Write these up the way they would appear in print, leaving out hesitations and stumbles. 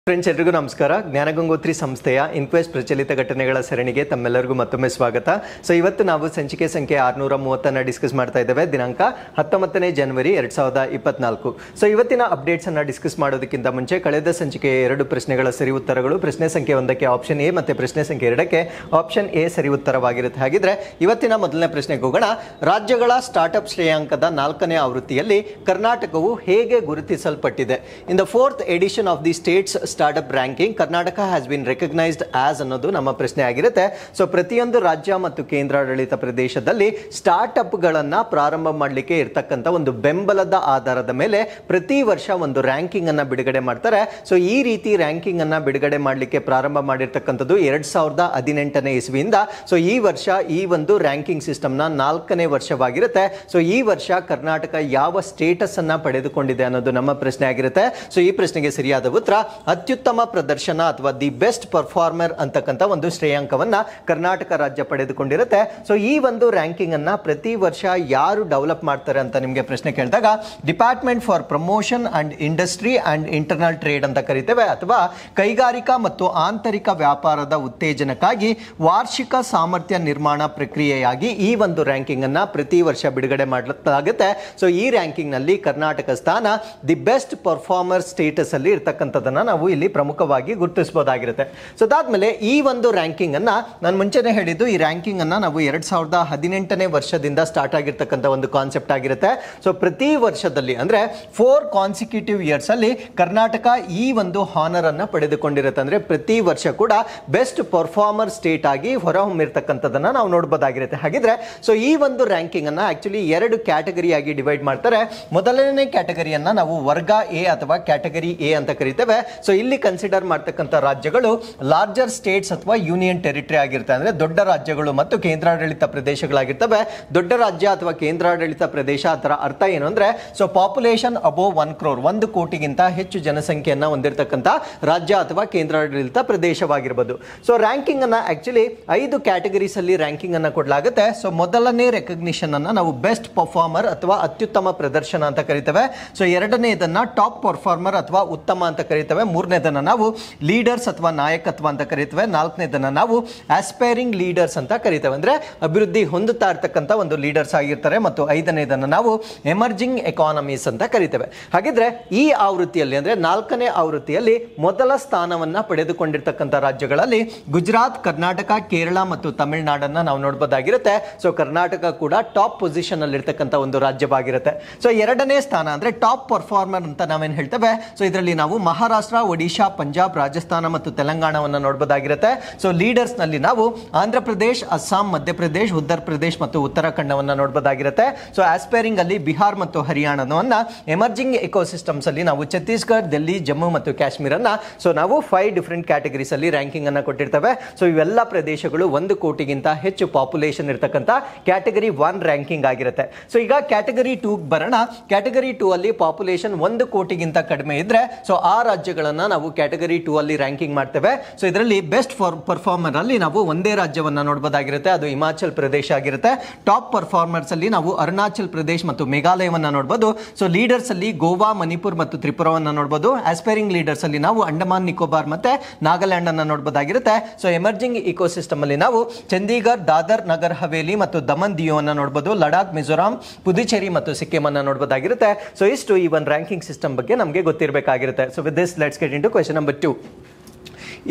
Friends, ಎಲ್ರಿಗೂ ನಮಸ್ಕಾರ. ಜ್ಞಾನಗಂಗೋತ್ರಿ ಸಂಸ್ಥೆಯ ಇನ್ಕ್ವೆಸ್ಟ್ ಪ್ರಚಲಿತ ಘಟನೆಗಳ ಸರಣಿಗೆ ತಮ್ಮೆಲ್ಲರಿಗೂ ಮತ್ತೊಮ್ಮೆ ಸ್ವಾಗತ. ಸೊ ಇವತ್ತು ನಾವು ಸಂಚಿಕೆ ಸಂಖ್ಯೆ 630 ಡಿಸ್ಕಸ್ ಮಾಡ್ತಾ ಇದ್ದೇವೆ. ದಿನಾಂಕ 19ನೇ ಜನವರಿ 2024. ಸೊ ಇವತ್ತಿನ ಅಪ್ಡೇಟ್ಸ್ ಅನ್ನ ಡಿಸ್ಕಸ್ ಮಾಡೋದಕ್ಕಿಂತ ಮುಂಚೆ ಕಳೆದ ಸಂಚಿಕೆಯ 2 ಪ್ರಶ್ನೆಗಳ ಸರಿ ಉತ್ತರಗಳು, ಪ್ರಶ್ನೆ ಸಂಖ್ಯೆ 1ಕ್ಕೆ ಆಪ್ಷನ್ ಎ ಮತ್ತೆ ಪ್ರಶ್ನೆ ಸಂಖ್ಯೆ 2ಕ್ಕೆ ಆಪ್ಷನ್ ಎ ಸರಿ ಉತ್ತರವಾಗಿರುತ್ತೆ. ಹಾಗಿದ್ರೆ ಇವತ್ತಿನ ಮೊದಲನೇ ಪ್ರಶ್ನೆಗೆ ಹೋಗೋಣ. ರಾಜ್ಯಗಳ ಸ್ಟಾರ್ಟ್ಅಪ್ ಶ್ರೇಯಾಂಕದ 4ನೇ ಆವೃತ್ತಿಯಲ್ಲಿ ಕರ್ನಾಟಕವು ಹೇಗೆ ಗುರುತಿಸಲ್ಪಟ್ಟಿದೆ? In the 4th edition of the states startup ranking Karnataka has been recognised as ಅನ್ನೋದು ನಮ್ಮ ಪ್ರಶ್ನೆ ಆಗಿರುತ್ತೆ. ಸೊ ಪ್ರತಿಯೊಂದು ರಾಜ್ಯ ಮತ್ತು ಕೇಂದ್ರಾಡಳಿತ ಪ್ರದೇಶದಲ್ಲಿ ಸ್ಟಾರ್ಟ್ಅಪ್ ಗಳನ್ನ ಪ್ರಾರಂಭ ಮಾಡಲಿಕ್ಕೆ ಇರ್ತಕ್ಕಂಥ ಒಂದು ಬೆಂಬಲದ ಆಧಾರದ ಮೇಲೆ ಪ್ರತಿ ವರ್ಷ ಒಂದು ರ್ಯಾಂಕಿಂಗ್ ಅನ್ನ ಬಿಡುಗಡೆ ಮಾಡ್ತಾರೆ. ಸೊ ಈ ರೀತಿ ರ್ಯಾಂಕಿಂಗ್ ಅನ್ನ ಬಿಡುಗಡೆ ಮಾಡಲಿಕ್ಕೆ ಪ್ರಾರಂಭ ಮಾಡಿರ್ತಕ್ಕಂಥದ್ದು 2018ನೇ ಇಸ್ವಿಯಿಂದ. ಸೊ ಈ ವರ್ಷ ಈ ಒಂದು ರ್ಯಾಂಕಿಂಗ್ ಸಿಸ್ಟಮ್ ನ 4ನೇ ವರ್ಷವಾಗಿರುತ್ತೆ. ಸೊ ಈ ವರ್ಷ ಕರ್ನಾಟಕ ಯಾವ ಸ್ಟೇಟಸ್ ಅನ್ನ ಪಡೆದುಕೊಂಡಿದೆ ಅನ್ನೋದು ನಮ್ಮ ಪ್ರಶ್ನೆ ಆಗಿರುತ್ತೆ. ಸೊ ಈ ಪ್ರಶ್ನೆಗೆ ಸರಿಯಾದ ಉತ್ತರ ಅತ್ಯುತ್ತಮ ಪ್ರದರ್ಶನ ಅಥವಾ ದಿ ಬೆಸ್ಟ್ ಪರ್ಫಾರ್ಮರ್ ಅಂತಕ್ಕಂಥ ಒಂದು ಶ್ರೇಯಾಂಕವನ್ನ ಕರ್ನಾಟಕ ರಾಜ್ಯ ಪಡೆದುಕೊಂಡಿರುತ್ತೆ. ಸೊ ಈ ಒಂದು ರ್ಯಾಂಕಿಂಗ್ ಅನ್ನ ಪ್ರತಿ ವರ್ಷ ಯಾರು ಡೆವಲಪ್ ಮಾಡ್ತಾರೆ ಅಂತ ನಿಮಗೆ ಪ್ರಶ್ನೆ ಕೇಳಿದಾಗ department for promotion and industry and internal trade ಅಂತ ಕರಿತೇವೆ, ಅಥವಾ ಕೈಗಾರಿಕಾ ಮತ್ತು ಆಂತರಿಕ ವ್ಯಾಪಾರದ ಉತ್ತೇಜನಕ್ಕಾಗಿ ವಾರ್ಷಿಕ ಸಾಮರ್ಥ್ಯ ನಿರ್ಮಾಣ ಪ್ರಕ್ರಿಯೆಯಾಗಿ ಈ ಒಂದು ರ್ಯಾಂಕಿಂಗ್ ಅನ್ನ ಪ್ರತಿ ವರ್ಷ ಬಿಡುಗಡೆ ಮಾಡಲಾಗುತ್ತೆ. ಸೊ ಈ ರ್ಯಾಂಕಿಂಗ್ ನಲ್ಲಿ ಕರ್ನಾಟಕ ಸ್ಥಾನ ದಿ ಬೆಸ್ಟ್ ಪರ್ಫಾರ್ಮರ್ ಸ್ಟೇಟಸ್ ಅಲ್ಲಿ ಇರ್ತಕ್ಕಂಥದ್ದನ್ನ ನಾವು ಇಲ್ಲಿ ಪ್ರಮುಖವಾಗಿ ಗುರುತಿಸಬಹುದಾಗಿರುತ್ತೆ. ಸೊ ಅದಾದ್ಮೇಲೆ ಈ ಒಂದು ರ್ಯಾಂಕಿಂಗ್ ಅನ್ನ ನಾನು ಮುಂಚೆನೆ ಹೇಳಿದ್ದು, ಈ ರ್ಯಾಂಕಿಂಗ್ ಅನ್ನ ನಾವು 2018ನೇ ವರ್ಷದಿಂದ ಸ್ಟಾರ್ಟ್ ಆಗಿರ್ತಕ್ಕಂಥ ಒಂದು ಕಾನ್ಸೆಪ್ಟ್ ಆಗಿರುತ್ತೆ. ಸೊ ಪ್ರತಿ ವರ್ಷದಲ್ಲಿ ಅಂದ್ರೆ 4 ಕಾನ್ಸಿಕ್ಯೂಟಿವ್ ಇಯರ್ಸ್ ಅಲ್ಲಿ ಕರ್ನಾಟಕ ಈ ಒಂದು ಹಾನರ್ ಅನ್ನ ಪಡೆದುಕೊಂಡಿರುತ್ತೆ. ಅಂದ್ರೆ ಪ್ರತಿ ವರ್ಷ ಕೂಡ ಬೆಸ್ಟ್ ಪರ್ಫಾರ್ಮರ್ ಸ್ಟೇಟ್ ಆಗಿ ಹೊರಹೊಮ್ಮಿರ್ತಕ್ಕಂಥದ್ದನ್ನ ನಾವು ನೋಡಬಹುದಾಗಿರುತ್ತೆ. ಹಾಗಿದ್ರೆ ಸೊ ಈ ಒಂದು ರ್ಯಾಂಕಿಂಗ್ ಅನ್ನ ಆಕ್ಚುಲಿ 2 ಕ್ಯಾಟಗರಿ ಆಗಿ ಡಿವೈಡ್ ಮಾಡ್ತಾರೆ. ಮೊದಲನೇ ಕ್ಯಾಟಗರಿಯನ್ನ ನಾವು ವರ್ಗ ಎ ಅಥವಾ ಕ್ಯಾಟಗರಿ ಎ ಅಂತ ಕರಿತೇವೆ. ಸೊ ಇಲ್ಲಿ ಕನ್ಸಿಡರ್ ಮಾಡ್ತಕ್ಕಂಥ ರಾಜ್ಯಗಳು ಲಾರ್ಜರ್ ಸ್ಟೇಟ್ಸ್ ಅಥವಾ ಯೂನಿಯನ್ ಟೆರಿಟರಿ ಆಗಿರುತ್ತೆ. ಅಂದ್ರೆ ದೊಡ್ಡ ರಾಜ್ಯಗಳು ಮತ್ತು ಕೇಂದ್ರಾಡಳಿತ ಪ್ರದೇಶಗಳಾಗಿರ್ತವೆ. ದೊಡ್ಡ ರಾಜ್ಯ ಅಥವಾ ಕೇಂದ್ರಾಡಳಿತ ಪ್ರದೇಶ ಅದರ ಅರ್ಥ ಏನು ಅಂದ್ರೆ ಸೊ ಪಾಪ್ಯುಲೇಷನ್ ಅಬೋವ್ 1 crore, 1 ಕೋಟಿಗಿಂತ ಹೆಚ್ಚು ಜನಸಂಖ್ಯೆಯನ್ನ ಹೊಂದಿರತಕ್ಕಂಥ ರಾಜ್ಯ ಅಥವಾ ಕೇಂದ್ರಾಡಳಿತ ಪ್ರದೇಶವಾಗಿರಬಹುದು. ಸೊ ರ್ಯಾಂಕಿಂಗ್ ಅನ್ನ ಆಕ್ಚುಲಿ 5 ಕ್ಯಾಟಗರೀಸ್ ಅಲ್ಲಿ ರ್ಯಾಂಕಿಂಗ್ ಅನ್ನ ಕೊಡಲಾಗುತ್ತೆ. ಸೊ ಮೊದಲನೇ ರೆಕಗ್ನಿಷನ್ ಅನ್ನ ನಾವು ಬೆಸ್ಟ್ ಪರ್ಫಾರ್ಮರ್ ಅಥವಾ ಅತ್ಯುತ್ತಮ ಪ್ರದರ್ಶನ ಅಂತ ಕರಿತೇವೆ. ಸೊ ಎರಡನೇದನ್ನ ಟಾಪ್ ಪರ್ಫಾರ್ಮರ್ ಅಥವಾ ಉತ್ತಮ ಅಂತ ಕರಿತೇವೆ. ಮೂರನೇದನ್ನ ನಾವು ಲೀಡರ್ಸ್ ಅಥವಾ ನಾಯಕತ್ವ ಅಂತ ಕರಿತೇವೆ. ನಾಲ್ಕನೇದನ್ನ ನಾವು ಆಸ್ಪೈರಿಂಗ್ ಲೀಡರ್ಸ್ ಅಂತ ಕರಿತೇವೆ, ಅಂದ್ರೆ ಅಭಿವೃದ್ಧಿ ಹೊಂದುತ್ತಾ ಇರ್ತಕ್ಕಂಥ ಒಂದು ಲೀಡರ್ಸ್ ಆಗಿರ್ತಾರೆ. ಮತ್ತು ಐದನೇದನ್ನ ನಾವು ಎಮರ್ಜಿಂಗ್ ಎಕಾನಮೀಸ್ ಅಂತ ಕರಿತೇವೆ. ಹಾಗಿದ್ರೆ ಈ ಆವೃತ್ತಿಯಲ್ಲಿ ಅಂದ್ರೆ 4ನೇ ಆವೃತ್ತಿಯಲ್ಲಿ ಮೊದಲ ಸ್ಥಾನವನ್ನ ಪಡೆದುಕೊಂಡಿರ್ತಕ್ಕಂಥ ರಾಜ್ಯಗಳಲ್ಲಿ ಗುಜರಾತ್, ಕರ್ನಾಟಕ, ಕೇರಳ ಮತ್ತು ತಮಿಳುನಾಡನ್ನ ನಾವು ನೋಡಬಹುದಾಗಿರುತ್ತೆ. ಸೊ ಕರ್ನಾಟಕ ಕೂಡ ಟಾಪ್ ಪೊಸಿಷನ್ ಅಲ್ಲಿ ಇರ್ತಕ್ಕಂಥ ಒಂದು ರಾಜ್ಯವಾಗಿರುತ್ತೆ. ಸೊ ಎರಡನೇ ಸ್ಥಾನ ಅಂದ್ರೆ ಟಾಪ್ ಪರ್ಫಾರ್ಮರ್ ಅಂತ ನಾವೇನ್ ಹೇಳ್ತೇವೆ. ಸೊ ಇದರಲ್ಲಿ ನಾವು ಮಹಾರಾಷ್ಟ್ರ, ಒಡಿಶಾ, ಪಂಜಾಬ್, ರಾಜಸ್ಥಾನ ಮತ್ತು ತೆಲಂಗಾಣವನ್ನು ನೋಡಬಹುದಾಗಿರುತ್ತೆ. ಸೊ ಲೀಡರ್ಸ್ ನಲ್ಲಿ ನಾವು ಆಂಧ್ರ ಪ್ರದೇಶ್, ಅಸ್ಸಾಂ, ಮಧ್ಯಪ್ರದೇಶ್, ಉತ್ತರ ಪ್ರದೇಶ್ ಮತ್ತು ಉತ್ತರಾಖಂಡವನ್ನ ನೋಡಬಹುದಾಗಿರುತ್ತೆ. ಸೊ ಆಸ್ಪೈರಿಂಗ್ ಅಲ್ಲಿ ಬಿಹಾರ್ ಮತ್ತು ಹರಿಯಾಣವನ್ನ, ಎಮರ್ಜಿಂಗ್ ಎಕೋಸಿಸ್ಟಮ್ಸ್ ಅಲ್ಲಿ ನಾವು ಛತ್ತೀಸ್ಗಢ, ಡೆಲ್ಲಿ, ಜಮ್ಮು ಮತ್ತು ಕಾಶ್ಮೀರನ್ನ ಸೊ ನಾವು 5 ಡಿಫರೆಂಟ್ ಕ್ಯಾಟಗರೀಸ್ ಅಲ್ಲಿ ರ್ಯಾಂಕಿಂಗ್ ಅನ್ನ ಕೊಟ್ಟಿರ್ತೇವೆ. ಸೊ ಇವೆಲ್ಲ ಪ್ರದೇಶಗಳು 1 ಕೋಟಿಗಿಂತ ಹೆಚ್ಚು ಪಾಪ್ಯುಲೇಷನ್ ಇರತಕ್ಕಂತ ಕ್ಯಾಟಗರಿ 1 ರ್ಯಾಂಕಿಂಗ್ ಆಗಿರುತ್ತೆ. ಸೊ ಈಗ ಕ್ಯಾಟಗರಿ 2 ಬರೋಣ. ಕ್ಯಾಟಗರಿ 2 ಅಲ್ಲಿ ಪಾಪ್ಯುಲೇಷನ್ 1 ಕೋಟಿಗಿಂತ ಕಡಿಮೆ ಇದ್ರೆ ಸೊ ಆ ರಾಜ್ಯಗಳನ್ನ ನಾವು ಕ್ಯಾಟಗರಿ 2 ಅಲ್ಲಿ ರ್ಯಾಂಕಿಂಗ್ ಮಾಡ್ತೇವೆ. ಸೊ ಇದರಲ್ಲಿ ಬೆಸ್ಟ್ ಪರ್ಫಾರ್ಮರ್ ಅಲ್ಲಿ ನಾವು ಒಂದೇ ರಾಜ್ಯವನ್ನ ನೋಡಬಹುದಾಗಿರುತ್ತೆ, ಅದು ಹಿಮಾಚಲ್ ಪ್ರದೇಶ ಆಗಿರುತ್ತೆ. ಟಾಪ್ ಪರ್ಫಾರ್ಮರ್ಸ್ ಅಲ್ಲಿ ನಾವು ಅರುಣಾಚಲ್ ಪ್ರದೇಶ್ ಮತ್ತು ಮೇಘಾಲಯವನ್ನ ನೋಡಬಹುದು. ಸೊ ಲೀಡರ್ಸ್ ಅಲ್ಲಿ ಗೋವಾ, ಮಣಿಪುರ್ ಮತ್ತು ತ್ರಿಪುರವನ್ನ ನೋಡಬಹುದು. ಆಸ್ಪೈರಿಂಗ್ ಲೀಡರ್ಸ್ ಅಲ್ಲಿ ನಾವು ಅಂಡಮಾನ್, ನಿಕೋಬಾರ್ ಮತ್ತೆ ನಾಗಾಲ್ಯಾಂಡ್ ಅನ್ನ ನೋಡಬಹುದಾಗಿರುತ್ತೆ. ಸೊ ಎಮರ್ಜಿಂಗ್ ಇಕೋಸಿಸ್ಟಮ್ ಅಲ್ಲಿ ನಾವು ಚಂಡೀಗಢ, ದಾದರ್, ನಗರ್ ಹವೇಲಿ ಮತ್ತು ದಮನ್ ದಿಯು ಅನ್ನ ನೋಡಬಹುದು. ಲಡಾಖ್, ಮಿಜೋರಾಂ, ಪುದುಚೇರಿ ಮತ್ತು ಸಿಕ್ಕಿಂ ಅನ್ನ ನೋಡಬಹುದಾಗಿರುತ್ತೆ. ಸೊ ಇಷ್ಟು ಈ ಒಂದು ರ್ಯಾಂಕಿಂಗ್ ಸಿಸ್ಟಮ್ ಬಗ್ಗೆ ನಮಗೆ ಗೊತ್ತಿರಬೇಕಾಗಿರುತ್ತೆ. So with this let's get into question number 2.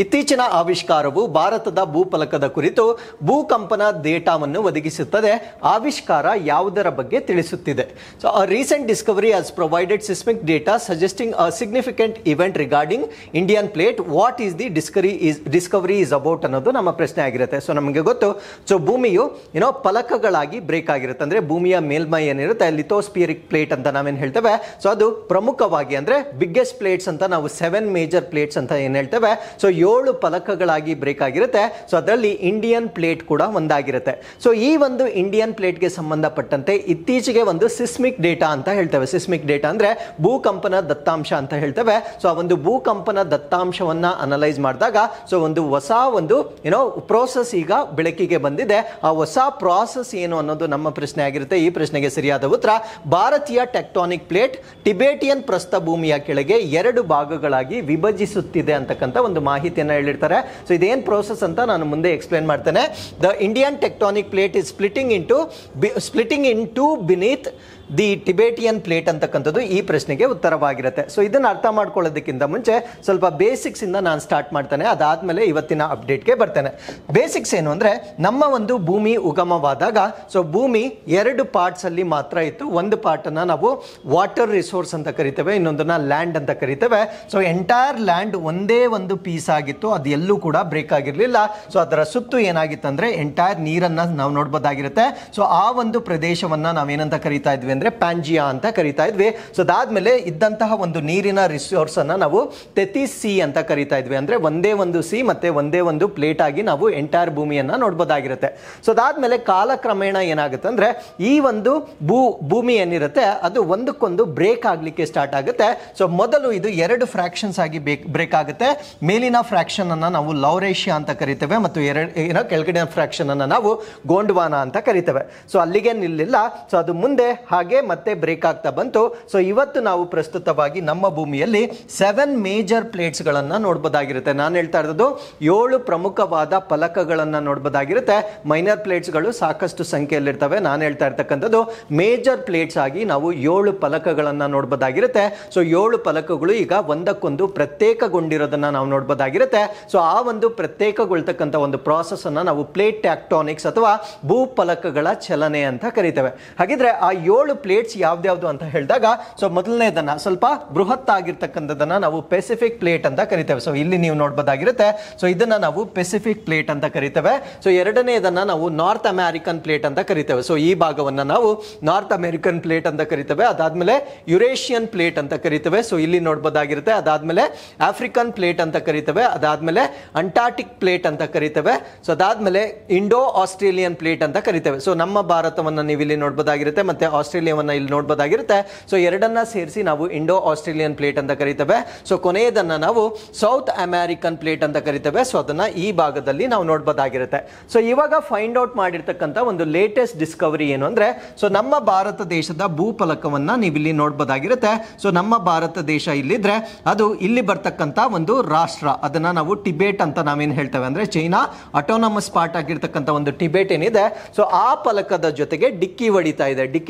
ಇತ್ತೀಚಿನ ಆವಿಷ್ಕಾರವು ಭಾರತದ ಭೂಫಲಕದ ಕುರಿತು ಭೂಕಂಪನ ಡೇಟಾವನ್ನು ಒದಗಿಸುತ್ತದೆ. ಆವಿಷ್ಕಾರ ಯಾವುದರ ಬಗ್ಗೆ ತಿಳಿಸುತ್ತಿದೆ? So a recent discovery has provided seismic data suggesting a significant event regarding Indian plate. What is the discovery is about ಅನ್ನೋದು ನಮ್ಮ ಪ್ರಶ್ನೆ ಆಗಿರುತ್ತೆ. ಸೊ ನಮಗೆ ಗೊತ್ತು, ಸೊ ಭೂಮಿಯು ಫಲಕಗಳಾಗಿ ಬ್ರೇಕ್ ಆಗಿರುತ್ತೆ. ಅಂದ್ರೆ ಭೂಮಿಯ ಮೇಲ್ಮೈ ಏನಿರುತ್ತೆ ಲಿಥೋಸ್ಪಿಯರಿಕ್ ಪ್ಲೇಟ್ ಅಂತ ನಾವೇನು ಹೇಳ್ತೇವೆ. ಸೊ ಅದು ಪ್ರಮುಖವಾಗಿ ಅಂದ್ರೆ ಬಿಗ್ಗೆಸ್ಟ್ ಪ್ಲೇಟ್ಸ್ ಅಂತ ನಾವು 7 ಮೇಜರ್ ಪ್ಲೇಟ್ಸ್ ಅಂತ ಏನ್ ಹೇಳ್ತೇವೆ. ಸೊ 7 ಫಲಕಗಳಾಗಿ ಬ್ರೇಕ್ ಆಗಿರುತ್ತೆ. ಸೊ ಅದರಲ್ಲಿ ಇಂಡಿಯನ್ ಪ್ಲೇಟ್ ಕೂಡ ಒಂದಾಗಿರುತ್ತೆ. ಸೊ ಈ ಒಂದು ಇಂಡಿಯನ್ ಪ್ಲೇಟ್ಗೆ ಸಂಬಂಧಪಟ್ಟಂತೆ ಇತ್ತೀಚೆಗೆ ಒಂದು ಸಿಸ್ಮಿಕ್ ಡೇಟಾ ಅಂತ ಹೇಳ್ತೇವೆ. ಸಿಸ್ಮಿಕ್ ಡೇಟಾ ಅಂದ್ರೆ ಭೂಕಂಪನ ದತ್ತಾಂಶ ಅಂತ ಹೇಳ್ತೇವೆ. ಸೊ ಆ ಒಂದು ಭೂಕಂಪನ ದತ್ತಾಂಶವನ್ನ ಅನಲೈಸ್ ಮಾಡಿದಾಗ ಸೊ ಒಂದು ಹೊಸ ಒಂದು ಪ್ರೋಸೆಸ್ ಈಗ ಬೆಳಕಿಗೆ ಬಂದಿದೆ. ಆ ಹೊಸ ಪ್ರಾಸೆಸ್ ಏನು ಅನ್ನೋದು ನಮ್ಮ ಪ್ರಶ್ನೆ ಆಗಿರುತ್ತೆ. ಈ ಪ್ರಶ್ನೆಗೆ ಸರಿಯಾದ ಉತ್ತರ ಭಾರತೀಯ ಟೆಕ್ಟಾನಿಕ್ ಪ್ಲೇಟ್ ಟಿಬೇಟಿಯನ್ ಪ್ರಸ್ಥಭೂಮಿಯ ಕೆಳಗೆ 2 ಭಾಗಗಳಾಗಿ ವಿಭಜಿಸುತ್ತಿದೆ ಅಂತಕ್ಕಂಥ ಒಂದು ಮಾಹಿತಿಯನ್ನು ಹೇಳಿರ್ತಾರೆ. ಸೊ ಇದೇನ್ ಪ್ರೋಸೆಸ್ ಅಂತ ನಾನು ಮುಂದೆ ಎಕ್ಸ್ಪ್ಲೇನ್ ಮಾಡ್ತೇನೆ. The Indian tectonic plate is splitting into beneath the Tibetan plate ಅಂತಕ್ಕಂಥದ್ದು ಈ ಪ್ರಶ್ನೆಗೆ ಉತ್ತರವಾಗಿರುತ್ತೆ. ಸೊ ಇದನ್ನು ಅರ್ಥ ಮಾಡ್ಕೊಳ್ಳೋದಕ್ಕಿಂತ ಮುಂಚೆ ಸ್ವಲ್ಪ ಬೇಸಿಕ್ಸ್ ಇಂದ ನಾನು ಸ್ಟಾರ್ಟ್ ಮಾಡ್ತೇನೆ. ಅದಾದ್ಮೇಲೆ ಇವತ್ತಿನ ಅಪ್ಡೇಟ್ಗೆ ಬರ್ತೇನೆ. ಬೇಸಿಕ್ಸ್ ಏನು ಅಂದ್ರೆ ನಮ್ಮ ಒಂದು ಭೂಮಿ ಉಗಮವಾದಾಗ ಸೊ ಭೂಮಿ 2 ಪಾರ್ಟ್ಸ್ ಅಲ್ಲಿ ಮಾತ್ರ ಇತ್ತು. ಒಂದು ಪಾರ್ಟ್ ಅನ್ನ ನಾವು ವಾಟರ್ ರಿಸೋರ್ಸ್ ಅಂತ ಕರಿತೇವೆ, ಇನ್ನೊಂದನ್ನ ಲ್ಯಾಂಡ್ ಅಂತ ಕರಿತೇವೆ. ಸೊ ಎಂಟೈರ್ ಲ್ಯಾಂಡ್ ಒಂದೇ ಒಂದು ಪೀಸ್ ಆಗಿತ್ತು, ಅದು ಎಲ್ಲೂ ಕೂಡ ಬ್ರೇಕ್ ಆಗಿರ್ಲಿಲ್ಲ. ಸೊ ಅದರ ಸುತ್ತು ಏನಾಗಿತ್ತು ಅಂದ್ರೆ ಎಂಟೈರ್ ನೀರನ್ನ ನಾವು ನೋಡ್ಬೋದಾಗಿರುತ್ತೆ. ಸೊ ಆ ಒಂದು ಪ್ರದೇಶವನ್ನ ನಾವೇನಂತ ಕರಿತಾ ಇದ್ವಿ ಅಂದ್ರೆ ಪ್ಯಾಂಜಿಯಾ ಅಂತ ಕರಿತಾ ಇದ್ವಿ. ಸೊ ಅದಾದ್ಮೇಲೆ ಇದ್ದಂತಹ ಒಂದು ನೀರಿನ ರಿಸೋರ್ಸ್ ಅನ್ನ ನಾವು ತೆತಿಸ್ ಸಿ ಅಂತ ಕರಿತಾ ಇದ್ವಿ. ಅಂದ್ರೆ ಒಂದೇ ಒಂದು ಸಿ ಮತ್ತೆ ಒಂದೇ ಒಂದು ಪ್ಲೇಟ್ ಆಗಿ ನಾವು ಎಂಟೈರ್ ಭೂಮಿಯನ್ನ ನೋಡ್ಬೋದಾಗಿರುತ್ತೆ. ಸೊ ಅದಾದ್ಮೇಲೆ ಕಾಲಕ್ರಮೇಣ ಏನಾಗುತ್ತೆ ಅಂದ್ರೆ ಈ ಒಂದು ಭೂಮಿ ಏನಿರುತ್ತೆ ಅದು ಒಂದಕ್ಕೊಂದು ಬ್ರೇಕ್ ಆಗ್ಲಿಕ್ಕೆ ಸ್ಟಾರ್ಟ್ ಆಗುತ್ತೆ. ಸೊ ಮೊದಲು ಇದು 2 ಫ್ರಾಕ್ಷನ್ಸ್ ಆಗಿ ಬ್ರೇಕ್ ಆಗುತ್ತೆ. ಮೇಲಿನ ಫ್ರಾಕ್ಷನ್ ಅನ್ನ ನಾವು ಲೌರೇಷಿಯಾ ಅಂತ ಕರಿತೇವೆ ಮತ್ತು ಕೆಳಗಡೆ ಫ್ರಾಕ್ಷನ್ ಅನ್ನ ನಾವು ಗೋಂಡ್ವಾನ ಅಂತ ಕರಿತೇವೆ. ಸೊ ಅಲ್ಲಿಗೆ ನಿಲ್ಲಿಲ್ಲ. ಸೊ ಅದು ಮುಂದೆ ಹಾಗೆ ಮತ್ತೆ ಬ್ರೇಕ್ ಆಗ್ತಾ ಬಂತು. ಸೊ ಇವತ್ತು ನಾವು ಪ್ರಸ್ತುತವಾಗಿ ನಮ್ಮ ಭೂಮಿಯಲ್ಲಿ 7 ಮೇಜರ್ ಪ್ಲೇಟ್ಸ್ ಗಳನ್ನ ನೋಡಬಹುದಾಗಿರುತ್ತೆ. ನಾನು ಹೇಳ್ತಾ ಇರೋದು 7 ಪ್ರಮುಖವಾದ ಫಲಕಗಳನ್ನ ನೋಡಬಹುದಾಗಿರುತ್ತೆ. ಮೈನರ್ ಪ್ಲೇಟ್ಸ್ ಗಳು ಸಾಕಷ್ಟು ಸಂಖ್ಯೆಯಲ್ಲಿರ್ತವೆ. ನಾನು ಹೇಳ್ತಾ ಇರ್ತಕ್ಕಂಥದ್ದು ಮೇಜರ್ ಪ್ಲೇಟ್ಸ್ ಆಗಿ ನಾವು 7 ಫಲಕಗಳನ್ನ ನೋಡಬಹುದಾಗಿರುತ್ತೆ. ಸೊ 7 ಫಲಕಗಳು ಈಗ ಒಂದಕ್ಕೊಂದು ಪ್ರತ್ಯೇಕಗೊಂಡಿರೋದನ್ನ ನಾವು ನೋಡಬಹುದಾಗಿರುತ್ತೆ. ಸೊ ಆ ಒಂದು ಪ್ರತ್ಯೇಕಗೊಳ್ತಕ್ಕಂಥ ಒಂದು ಪ್ರಾಸೆಸ್ ಅನ್ನ ನಾವು ಪ್ಲೇಟ್ ಟ್ಯಾಕ್ಟಾನಿಕ್ಸ್ ಅಥವಾ ಭೂಫಲಕಗಳ ಚಲನೆ ಅಂತ ಕರಿತೇವೆ. ಹಾಗಿದ್ರೆ ಆ 7 ಪ್ಲೇಟ್ಸ್ ಯಾವ್ದ್ಯಾವ್ದು ಅಂತ ಹೇಳಿದಾಗ ಸೊ ಮೊದಲನೇದನ್ನ ಸ್ವಲ್ಪ ಬೃಹತ್ ಆಗಿರ್ತಕ್ಕಂಥದನ್ನ ನಾವು ಪೆಸಿಫಿಕ್ ಪ್ಲೇಟ್ ಅಂತ ಕರಿತೇವೆ. ಸೊ ಇಲ್ಲಿ ನೀವು ನೋಡಬಹುದಾಗಿರುತ್ತೆ. ಸೊ ಇದನ್ನ ನಾವು ಪೆಸಿಫಿಕ್ ಪ್ಲೇಟ್ ಅಂತ ಕರಿತೇವೆ. ಸೊ ಎರಡನೇದನ್ನ ನಾವು ನಾರ್ತ್ ಅಮೆರಿಕನ್ ಪ್ಲೇಟ್ ಅಂತ ಕರಿತೇವೆ. ಸೊ ಈ ಭಾಗವನ್ನ ನಾವು ನಾರ್ತ್ ಅಮೆರಿಕನ್ ಪ್ಲೇಟ್ ಅಂತ ಕರಿತೇವೆ. ಅದಾದ್ಮೇಲೆ ಯುರೇಷಿಯನ್ ಪ್ಲೇಟ್ ಅಂತ ಕರಿತೇವೆ. ಸೊ ಇಲ್ಲಿ ನೋಡಬಹುದಾಗಿರುತ್ತೆ. ಅದಾದ್ಮೇಲೆ ಆಫ್ರಿಕನ್ ಪ್ಲೇಟ್ ಅಂತ ಕರಿತೇವೆ. ಅದಾದ್ಮೇಲೆ ಅಂಟಾರ್ಟಿಕ್ ಪ್ಲೇಟ್ ಅಂತ ಕರಿತೇವೆ. ಸೊ ಅದಾದ್ಮೇಲೆ ಇಂಡೋ ಆಸ್ಟ್ರೇಲಿಯನ್ ಪ್ಲೇಟ್ ಅಂತ ಕರಿತೇವೆ. ಸೊ ನಮ್ಮ ಭಾರತವನ್ನ ನೀವು ಇಲ್ಲಿ ನೋಡಬಹುದಾಗಿರುತ್ತೆ ಮತ್ತೆ ಆಸ್ಟ್ರೇಲಿಯಾವನ್ನ ಇಲ್ಲಿ ನೋಡಬಹುದಾಗಿರುತ್ತೆ. ಸೊ ಎರಡನ್ನ ಸೇರಿಸಿ ನಾವು ಇಂಡೋ ಆಸ್ಟ್ರೇಲಿಯನ್ ಪ್ಲೇಟ್ ಅಂತ ಕರಿತೇವೆ. ಸೊ ಕೊನೆಯದನ್ನ ನಾವು ಸೌತ್ ಅಮೆರಿಕನ್ ಪ್ಲೇಟ್ ಅಂತ ಕರಿತೇವೆ. ಸೊ ಅದನ್ನ ಈ ಭಾಗದಲ್ಲಿ ನಾವು ನೋಡಬಹುದಾಗಿರುತ್ತೆ. ಸೊ ಇವಾಗ ಫೈಂಡ್ ಔಟ್ ಮಾಡಿರ್ತಕ್ಕಂಥ ಒಂದು ಲೇಟೆಸ್ಟ್ ಡಿಸ್ಕವರಿ ಏನು ಅಂದ್ರೆ ಸೊ ನಮ್ಮ ಭಾರತ ದೇಶದ ಭೂಫಲಕವನ್ನ ನೀವು ಇಲ್ಲಿ ನೋಡಬಹುದಾಗಿರುತ್ತೆ. ಸೊ ನಮ್ಮ ಭಾರತ ದೇಶ ಇಲ್ಲಿದ್ರೆ ಅದು ಇಲ್ಲಿ ಬರ್ತಕ್ಕಂಥ ಒಂದು ರಾಷ್ಟ್ರ, ಅದನ್ನ ನಾವು ಟಿಬೇಟ್ ಅಂತ ನಾವೇನು ಹೇಳ್ತೇವೆ ಅಂದ್ರೆ ಚೈನಾ ಅಟೋನಮಸ್ ಪಾರ್ಟ್ ಆಗಿರ್ತಕ್ಕಂಥ ಒಂದು ಟಿಬೇಟ್ ಏನಿದೆ ಸೊ ಆ ಫಲಕದ ಜೊತೆಗೆ ಡಿಕ್ಕಿ ಹೊಡಿತಾ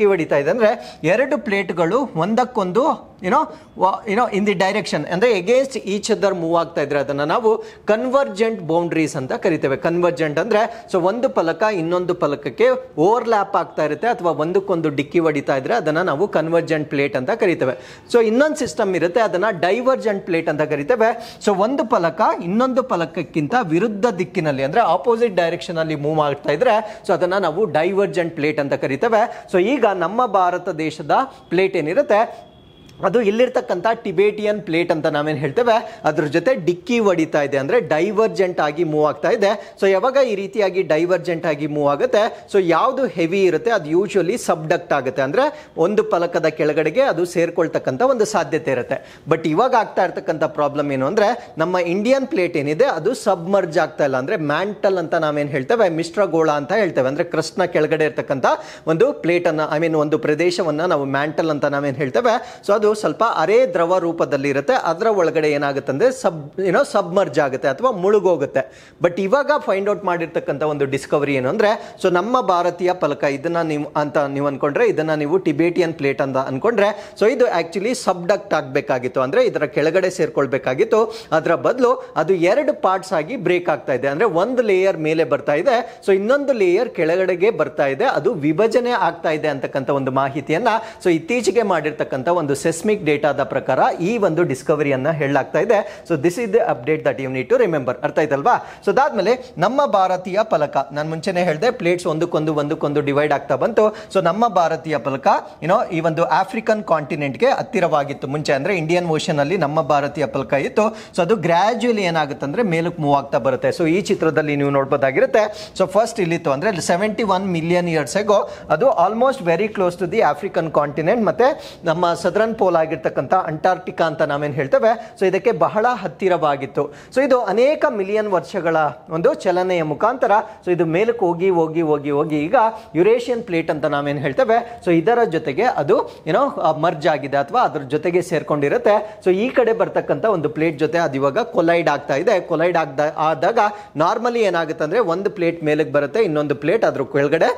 ಇದೆ ಅಂದ್ರೆ 2 ಪ್ಲೇಟ್ಗಳು ಒಂದಕ್ಕೊಂದು ಇನ್ ದಿ ಡೈರೆಕ್ಷನ್ ಅಂದ್ರೆ ಎಗೇನ್ಸ್ಟ್ ಈಚ್ ಅದರ್ ಮೂವ್ ಆಗ್ತಾ ಇದ್ರೆ ಅದನ್ನ ನಾವು ಕನ್ವರ್ಜೆಂಟ್ ಬೌಂಡ್ರೀಸ್ ಅಂತ ಕರಿತೇವೆ. ಕನ್ವರ್ಜೆಂಟ್ ಅಂದ್ರೆ ಸೊ ಒಂದು ಫಲಕ ಇನ್ನೊಂದು ಫಲಕಕ್ಕೆ ಓವರ್ಲ್ಯಾಪ್ ಆಗ್ತಾ ಇರುತ್ತೆ ಅಥವಾ ಒಂದಕ್ಕೊಂದು ಡಿಕ್ಕಿ ಹೊಡಿತಾ ಇದ್ರೆ ಅದನ್ನ ನಾವು ಕನ್ವರ್ಜೆಂಟ್ ಪ್ಲೇಟ್ ಅಂತ ಕರಿತೇವೆ. ಸೊ ಇನ್ನೊಂದು ಸಿಸ್ಟಮ್ ಇರುತ್ತೆ, ಅದನ್ನ ಡೈವರ್ಜೆಂಟ್ ಪ್ಲೇಟ್ ಅಂತ ಕರಿತೇವೆ. ಸೊ ಒಂದು ಫಲಕ ಇನ್ನೊಂದು ಫಲಕಕ್ಕಿಂತ ವಿರುದ್ಧ ದಿಕ್ಕಿನಲ್ಲಿ ಅಂದ್ರೆ ಆಪೋಸಿಟ್ ಡೈರೆಕ್ಷನ್ ಅಲ್ಲಿ ಮೂವ್ ಆಗ್ತಾ ಇದ್ರೆ ಸೊ ಅದನ್ನ ನಾವು ಡೈವರ್ಜೆಂಟ್ ಪ್ಲೇಟ್ ಅಂತ ಕರಿತೇವೆ. ಸೊ ಈಗ ನಮ್ಮ ಭಾರತ ದೇಶದ ಪ್ಲೇಟ್ ಏನಿರುತ್ತೆ ಅದು ಇಲ್ಲಿರ್ತಕ್ಕಂಥ ಟಿಬೇಟಿಯನ್ ಪ್ಲೇಟ್ ಅಂತ ನಾವೇನು ಹೇಳ್ತೇವೆ ಅದ್ರ ಜೊತೆ ಡಿಕ್ಕಿ ಹೊಡಿತಾ ಇದೆ ಅಂದ್ರೆ ಡೈವರ್ಜೆಂಟ್ ಆಗಿ ಮೂವ್ ಆಗ್ತಾ ಇದೆ. ಸೊ ಯಾವಾಗ ಈ ರೀತಿಯಾಗಿ ಡೈವರ್ಜೆಂಟ್ ಆಗಿ ಮೂವ್ ಆಗುತ್ತೆ ಸೊ ಯಾವುದು ಹೆವಿ ಇರುತ್ತೆ ಅದು ಯೂಶುವಲಿ ಸಬ್ಡಕ್ಟ್ ಆಗುತ್ತೆ ಅಂದ್ರೆ ಒಂದು ಫಲಕದ ಕೆಳಗಡೆಗೆ ಅದು ಸೇರ್ಕೊಳ್ತಕ್ಕಂಥ ಒಂದು ಸಾಧ್ಯತೆ ಇರುತ್ತೆ. ಬಟ್ ಇವಾಗ ಆಗ್ತಾ ಇರ್ತಕ್ಕಂಥ ಪ್ರಾಬ್ಲಮ್ ಏನು ಅಂದ್ರೆ ನಮ್ಮ ಇಂಡಿಯನ್ ಪ್ಲೇಟ್ ಏನಿದೆ ಅದು ಸಬ್ಮರ್ಜ್ ಆಗ್ತಾ ಇಲ್ಲ ಅಂದ್ರೆ ಮ್ಯಾಂಟಲ್ ಅಂತ ನಾವೇನು ಹೇಳ್ತೇವೆ ಮಿಶ್ರಗೋಳ ಅಂತ ಹೇಳ್ತೇವೆ. ಅಂದ್ರೆ ಕ್ರಸ್ಟ್ ನ ಕೆಳಗಡೆ ಇರ್ತಕ್ಕಂಥ ಒಂದು ಪ್ಲೇಟ್ ಅನ್ನ ಒಂದು ಪ್ರದೇಶವನ್ನ ನಾವು ಮ್ಯಾಂಟಲ್ ಅಂತ ನಾವೇನು ಹೇಳ್ತೇವೆ. ಸೊ ಅದು ಸ್ವಲ್ಪ ಅರೆ ದ್ರವ ರೂಪದಲ್ಲಿ ಇರುತ್ತೆ, ಅದರ ಒಳಗಡೆ ಏನಾಗುತ್ತೆ ಅಂದ್ರೆ ಸಬ್ಮರ್ಜ್ ಆಗುತ್ತೆ ಅಥವಾ ಮುಳುಗೋಗುತ್ತೆ. ಬಟ್ ಇವಾಗ ಫೈಂಡ್ ಔಟ್ ಮಾಡಿರ್ತಕ್ಕಂಥ ಒಂದು ಡಿಸ್ಕವರಿ ಏನು ಅಂದ್ರೆ ಸೊ ನಮ್ಮ ಭಾರತೀಯ ಫಲಕ ಇದನ್ನ ನೀವು ಅನ್ಕೊಂಡ್ರೆ ಇದನ್ನ ನೀವು ಟಿಬೇಟಿಯನ್ ಪ್ಲೇಟ್ ಅಂತ ಅನ್ಕೊಂಡ್ರೆ ಸೊ ಇದು ಆಕ್ಚುಲಿ ಸಬ್ಡಕ್ಟ್ ಆಗ್ಬೇಕಾಗಿತ್ತು ಅಂದ್ರೆ ಇದರ ಕೆಳಗಡೆ ಸೇರ್ಕೊಳ್ಬೇಕಾಗಿತ್ತು. ಅದರ ಬದಲು ಅದು 2 ಪಾರ್ಟ್ಸ್ ಆಗಿ ಬ್ರೇಕ್ ಆಗ್ತಾ ಇದೆ ಅಂದ್ರೆ ಒಂದು ಲೇಯರ್ ಮೇಲೆ ಬರ್ತಾ ಇದೆ ಸೊ ಇನ್ನೊಂದು ಲೇಯರ್ ಕೆಳಗಡೆಗೆ ಬರ್ತಾ ಇದೆ, ಅದು ವಿಭಜನೆ ಆಗ್ತಾ ಇದೆ ಅಂತಕ್ಕಂಥ ಒಂದು ಮಾಹಿತಿಯನ್ನ ಸೊ ಇತ್ತೀಚೆಗೆ ಮಾಡಿರ್ತಕ್ಕಂಥ ಒಂದು ಸೆಸ್ಮಿಕ್ ಡೇಟಾದ ಪ್ರಕಾರ ಈ ಒಂದು ಡಿಸ್ಕವರಿಯನ್ನ ಹೇಳಲಾಗ್ತಾ ಇದೆ. So this is the update that you need to remember. ಅರ್ಥ ಆಯ್ತಲ್ವಾ? ಸೊ ಅದಾದ್ಮೇಲೆ ನಮ್ಮ ಭಾರತೀಯ ಫಲಕ, ನಾನು ಮುಂಚೆನೆ ಹೇಳಿದೆ ಪ್ಲೇಟ್ಸ್ ಒಂದಕ್ಕೊಂದು ಡಿವೈಡ್ ಆಗ್ತಾ ಬಂತು. ಸೊ ನಮ್ಮ ಭಾರತೀಯ ಫಲಕ ಈ ಒಂದು ಆಫ್ರಿಕನ್ ಕಾಂಟಿನೆಂಟ್ಗೆ ಹತ್ತಿರವಾಗಿತ್ತು ಮುಂಚೆ, ಅಂದ್ರೆ ಇಂಡಿಯನ್ ಓಷನ್ ಅಲ್ಲಿ ನಮ್ಮ ಭಾರತೀಯ ಫಲಕ ಇತ್ತು. ಸೊ ಅದು ಗ್ರಾಜುಯಲಿ ಏನಾಗುತ್ತೆ ಅಂದ್ರೆ ಮೇಲಕ್ಕೆ ಮೂವ್ ಆಗ್ತಾ ಬರುತ್ತೆ. ಸೊ ಈ ಚಿತ್ರದಲ್ಲಿ ನೀವು ನೋಡಬಹುದಾಗಿರುತ್ತೆ. ಸೊ ಫಸ್ಟ್ ಇಲ್ಲಿತ್ತು ಅಂದ್ರೆ 71 ಮಿಲಿಯನ್ ಇಯರ್ಸ್ ಎಗೋ ಅದು almost very close to the African continent, ಮತ್ತೆ ನಮ್ಮ ಸದರ್ನ್ ಪೋಲ್ ಆಗಿರ್ತಕ್ಕಂಥ ಅಂಟಾರ್ಟಿಕಾ ಅಂತ ನಾವೇನು ಹೇಳ್ತೇವೆ, ಸೊ ಇದಕ್ಕೆ ಬಹಳ ಹತ್ತಿರವಾಗಿತ್ತು. ಸೊ ಇದು ಅನೇಕ ಮಿಲಿಯನ್ ವರ್ಷಗಳ ಒಂದು ಚಲನೆಯ ಮುಖಾಂತರ ಸೊ ಇದು ಮೇಲಕ್ಕೆ ಹೋಗಿ ಹೋಗಿ ಹೋಗಿ ಹೋಗಿ ಈಗ ಯುರೇಷಿಯನ್ ಪ್ಲೇಟ್ ಅಂತ ನಾವೇನು ಹೇಳ್ತೇವೆ, ಸೊ ಇದರ ಜೊತೆಗೆ ಅದು ಮರ್ಜ್ ಆಗಿದೆ ಅಥವಾ ಅದ್ರ ಜೊತೆಗೆ ಸೇರ್ಕೊಂಡಿರುತ್ತೆ. ಸೊ ಈ ಕಡೆ ಬರ್ತಕ್ಕಂಥ ಒಂದು ಪ್ಲೇಟ್ ಜೊತೆ ಅದು ಇವಾಗ ಕೊಲೈಡ್ ಆಗ್ತಾ ಇದೆ. ಕೊಲೈಡ್ ಆದಾಗ ನಾರ್ಮಲಿ ಏನಾಗುತ್ತೆ ಅಂದ್ರೆ ಒಂದು ಪ್ಲೇಟ್ ಮೇಲಕ್ಕೆ ಬರುತ್ತೆ, ಇನ್ನೊಂದು ಪ್ಲೇಟ್ ಅದ್ರ ಕೆಳಗಡೆ